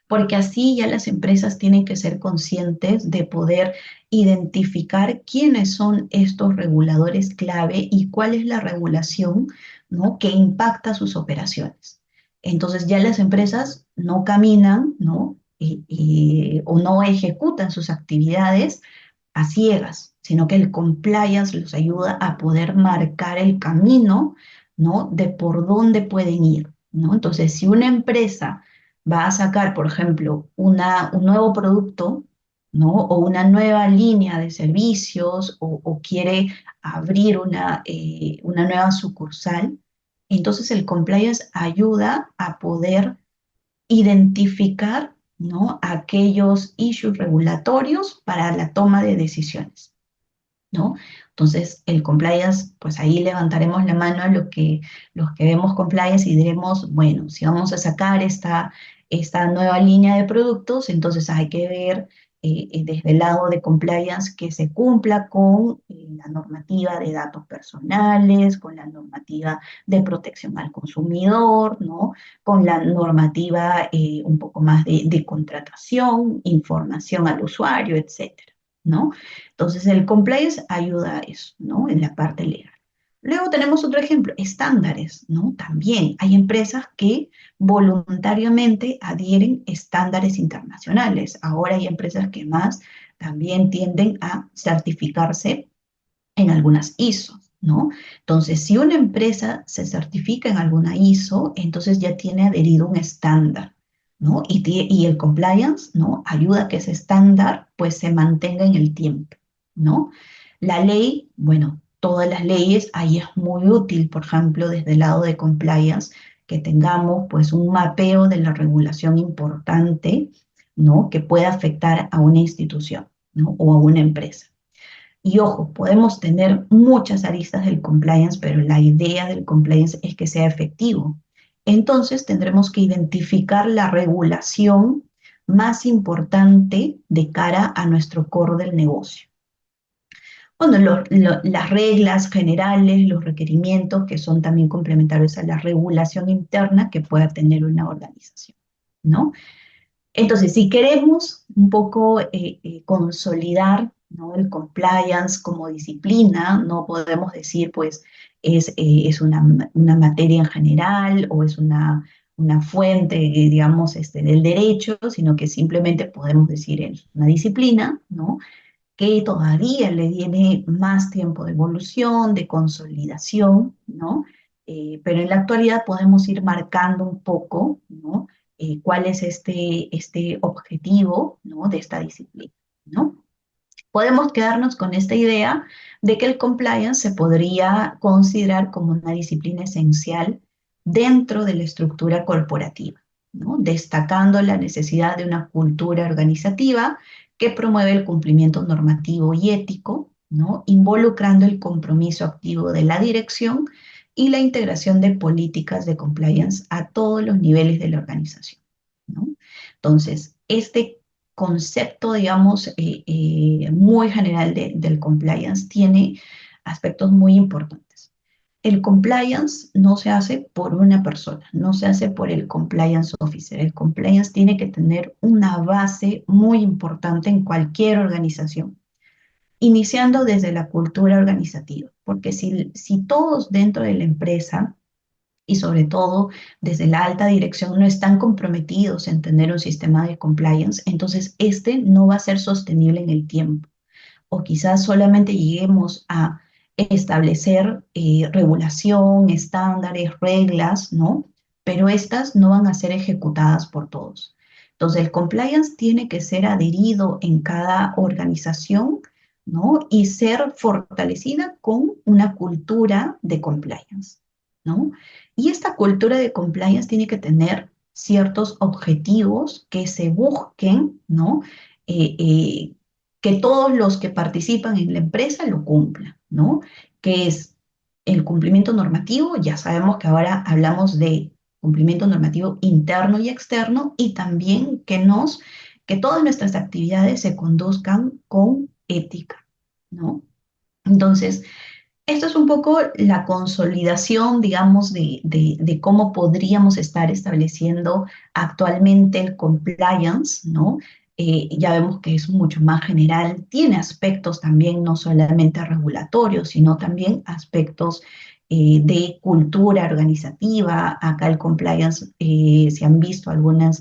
Speaker 2: Porque así ya las empresas tienen que ser conscientes de poder identificar quiénes son estos reguladores clave y cuál es la regulación, ¿no? Que impacta sus operaciones. Entonces ya las empresas no caminan, ¿no? O no ejecutan sus actividades a ciegas, sino que el compliance los ayuda a poder marcar el camino, ¿no? De por dónde pueden ir, ¿no? Entonces, si una empresa va a sacar, por ejemplo, un nuevo producto, ¿no? O una nueva línea de servicios o quiere abrir una nueva sucursal, entonces el compliance ayuda a poder identificar, ¿no? Aquellos issues regulatorios para la toma de decisiones, ¿no? Entonces, el compliance, pues ahí levantaremos la mano a los que vemos compliance y diremos, bueno, si vamos a sacar esta nueva línea de productos, entonces hay que ver desde el lado de compliance que se cumpla con la normativa de datos personales, con la normativa de protección al consumidor, ¿no? Con la normativa un poco más de contratación, información al usuario, etcétera, ¿no? Entonces, el compliance ayuda a eso, ¿no? En la parte legal. Luego tenemos otro ejemplo, estándares, ¿no? También hay empresas que voluntariamente adhieren estándares internacionales. Ahora hay empresas que más también tienden a certificarse en algunas ISO, ¿no? Entonces, si una empresa se certifica en alguna ISO, entonces ya tiene adherido un estándar, ¿no? Y el compliance, ¿no? Ayuda a que ese estándar, pues, se mantenga en el tiempo, ¿no? La ley, bueno, todas las leyes, ahí es muy útil, por ejemplo, desde el lado de compliance, que tengamos, pues, un mapeo de la regulación importante, ¿no? Que pueda afectar a una institución, ¿no? O a una empresa. Y ojo, podemos tener muchas aristas del compliance, pero la idea del compliance es que sea efectivo. Entonces tendremos que identificar la regulación más importante de cara a nuestro core del negocio. Bueno, las reglas generales, los requerimientos que son también complementarios a la regulación interna que pueda tener una organización, ¿no? Entonces, si queremos un poco consolidar, ¿no? El compliance como disciplina, no podemos decir, pues, es una materia en general o es una fuente, digamos, del derecho, sino que simplemente podemos decir es una disciplina, ¿no? Que todavía le tiene más tiempo de evolución, de consolidación, ¿no? Pero en la actualidad podemos ir marcando un poco, ¿no? Cuál es este objetivo, ¿no? De esta disciplina, ¿no? Podemos quedarnos con esta idea de que el compliance se podría considerar como una disciplina esencial dentro de la estructura corporativa, ¿no? Destacando la necesidad de una cultura organizativa que promueve el cumplimiento normativo y ético, ¿no? Involucrando el compromiso activo de la dirección y la integración de políticas de compliance a todos los niveles de la organización, ¿no? Entonces, este concepto, digamos, muy general del compliance tiene aspectos muy importantes. El compliance no se hace por una persona, no se hace por el compliance officer. El compliance tiene que tener una base muy importante en cualquier organización, iniciando desde la cultura organizativa, porque si todos dentro de la empresa y sobre todo desde la alta dirección no están comprometidos en tener un sistema de compliance, entonces este no va a ser sostenible en el tiempo. O quizás solamente lleguemos a establecer regulación, estándares, reglas, ¿no? Pero estas no van a ser ejecutadas por todos. Entonces, el compliance tiene que ser adherido en cada organización, ¿no? Y ser fortalecida con una cultura de compliance, ¿no? Y esta cultura de compliance tiene que tener ciertos objetivos que se busquen, ¿no? Eh, eh, que todos los que participan en la empresa lo cumplan, ¿no? Que es el cumplimiento normativo, ya sabemos que ahora hablamos de cumplimiento normativo interno y externo, y también que todas nuestras actividades se conduzcan con ética, ¿no? Entonces, esto es un poco la consolidación, digamos, de cómo podríamos estar estableciendo actualmente el compliance, ¿no? Ya vemos que es mucho más general, tiene aspectos también no solamente regulatorios, sino también aspectos de cultura organizativa. Acá el compliance se han visto algunos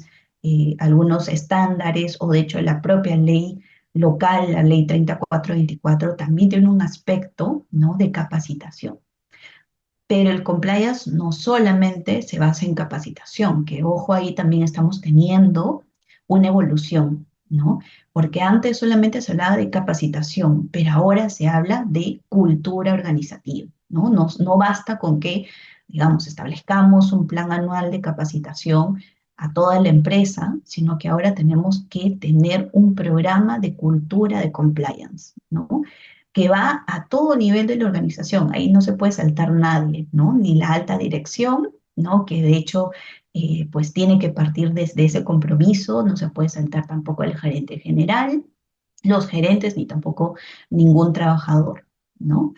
Speaker 2: estándares o de hecho la propia ley local, la ley 3424, también tiene un aspecto, ¿no? De capacitación. Pero el compliance no solamente se basa en capacitación, que ojo ahí también estamos teniendo una evolución, ¿no? Porque antes solamente se hablaba de capacitación, pero ahora se habla de cultura organizativa, ¿no? No basta con que, digamos, establezcamos un plan anual de capacitación a toda la empresa, sino que ahora tenemos que tener un programa de cultura de compliance, ¿no? Que va a todo nivel de la organización. Ahí no se puede saltar nadie, ¿no? Ni la alta dirección, ¿no? Que de hecho, pues tiene que partir desde ese compromiso, no se puede saltar tampoco el gerente general, los gerentes, ni tampoco ningún trabajador, ¿no?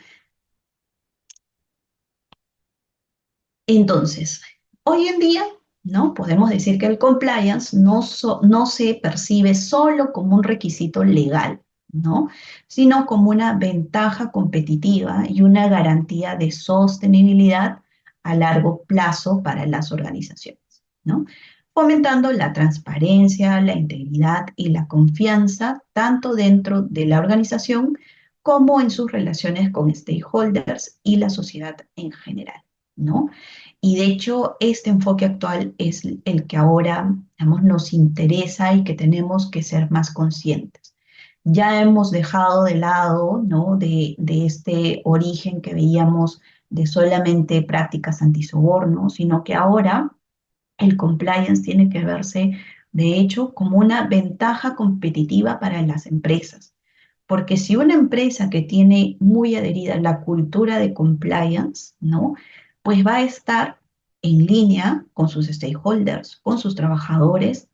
Speaker 2: Entonces, hoy en día, ¿no? Podemos decir que el compliance no se percibe solo como un requisito legal, ¿no? Sino como una ventaja competitiva y una garantía de sostenibilidad a largo plazo para las organizaciones, ¿no? Fomentando la transparencia, la integridad y la confianza tanto dentro de la organización como en sus relaciones con stakeholders y la sociedad en general, ¿no? Y de hecho, este enfoque actual es el que ahora, digamos, nos interesa y que tenemos que ser más conscientes. Ya hemos dejado de lado, ¿no? De este origen que veíamos de solamente prácticas antisoborno, sino que ahora el compliance tiene que verse, de hecho, como una ventaja competitiva para las empresas. Porque si una empresa que tiene muy adherida la cultura de compliance, ¿no? Pues va a estar en línea con sus stakeholders, con sus trabajadores,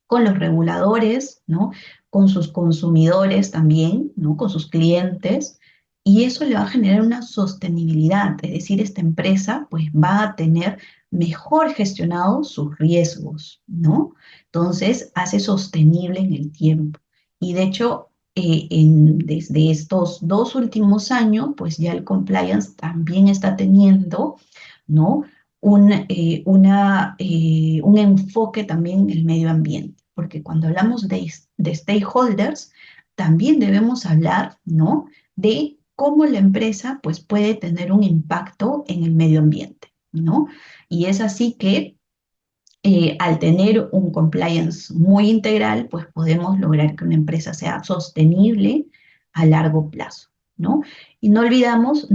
Speaker 2: con los reguladores, ¿no? Con sus consumidores también, ¿no? Con sus clientes, y eso le va a generar una sostenibilidad, es decir, esta empresa pues va a tener mejor gestionados sus riesgos, ¿no? Entonces hace sostenible en el tiempo. Y de hecho, desde estos 2 últimos años, pues ya el compliance también está teniendo, ¿no? Un enfoque también en el medio ambiente, porque cuando hablamos de stakeholders, también debemos hablar, ¿no? De cómo la empresa, pues, puede tener un impacto en el medio ambiente, ¿no? Y es así que al tener un compliance muy integral, pues podemos lograr que una empresa sea sostenible a largo plazo, ¿no? Y no olvidarnos,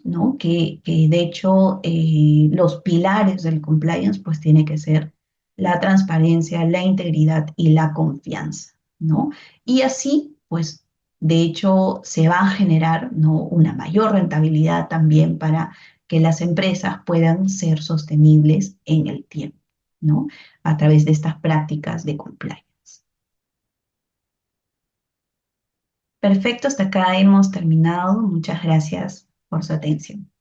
Speaker 2: ¿no? Que de hecho los pilares del compliance, pues tiene que ser la transparencia, la integridad y la confianza, ¿no? Y así, pues, de hecho, se va a generar, ¿no? Una mayor rentabilidad también para que las empresas puedan ser sostenibles en el tiempo, ¿no? A través de estas prácticas de compliance. Perfecto, hasta acá hemos terminado. Muchas gracias por su atención.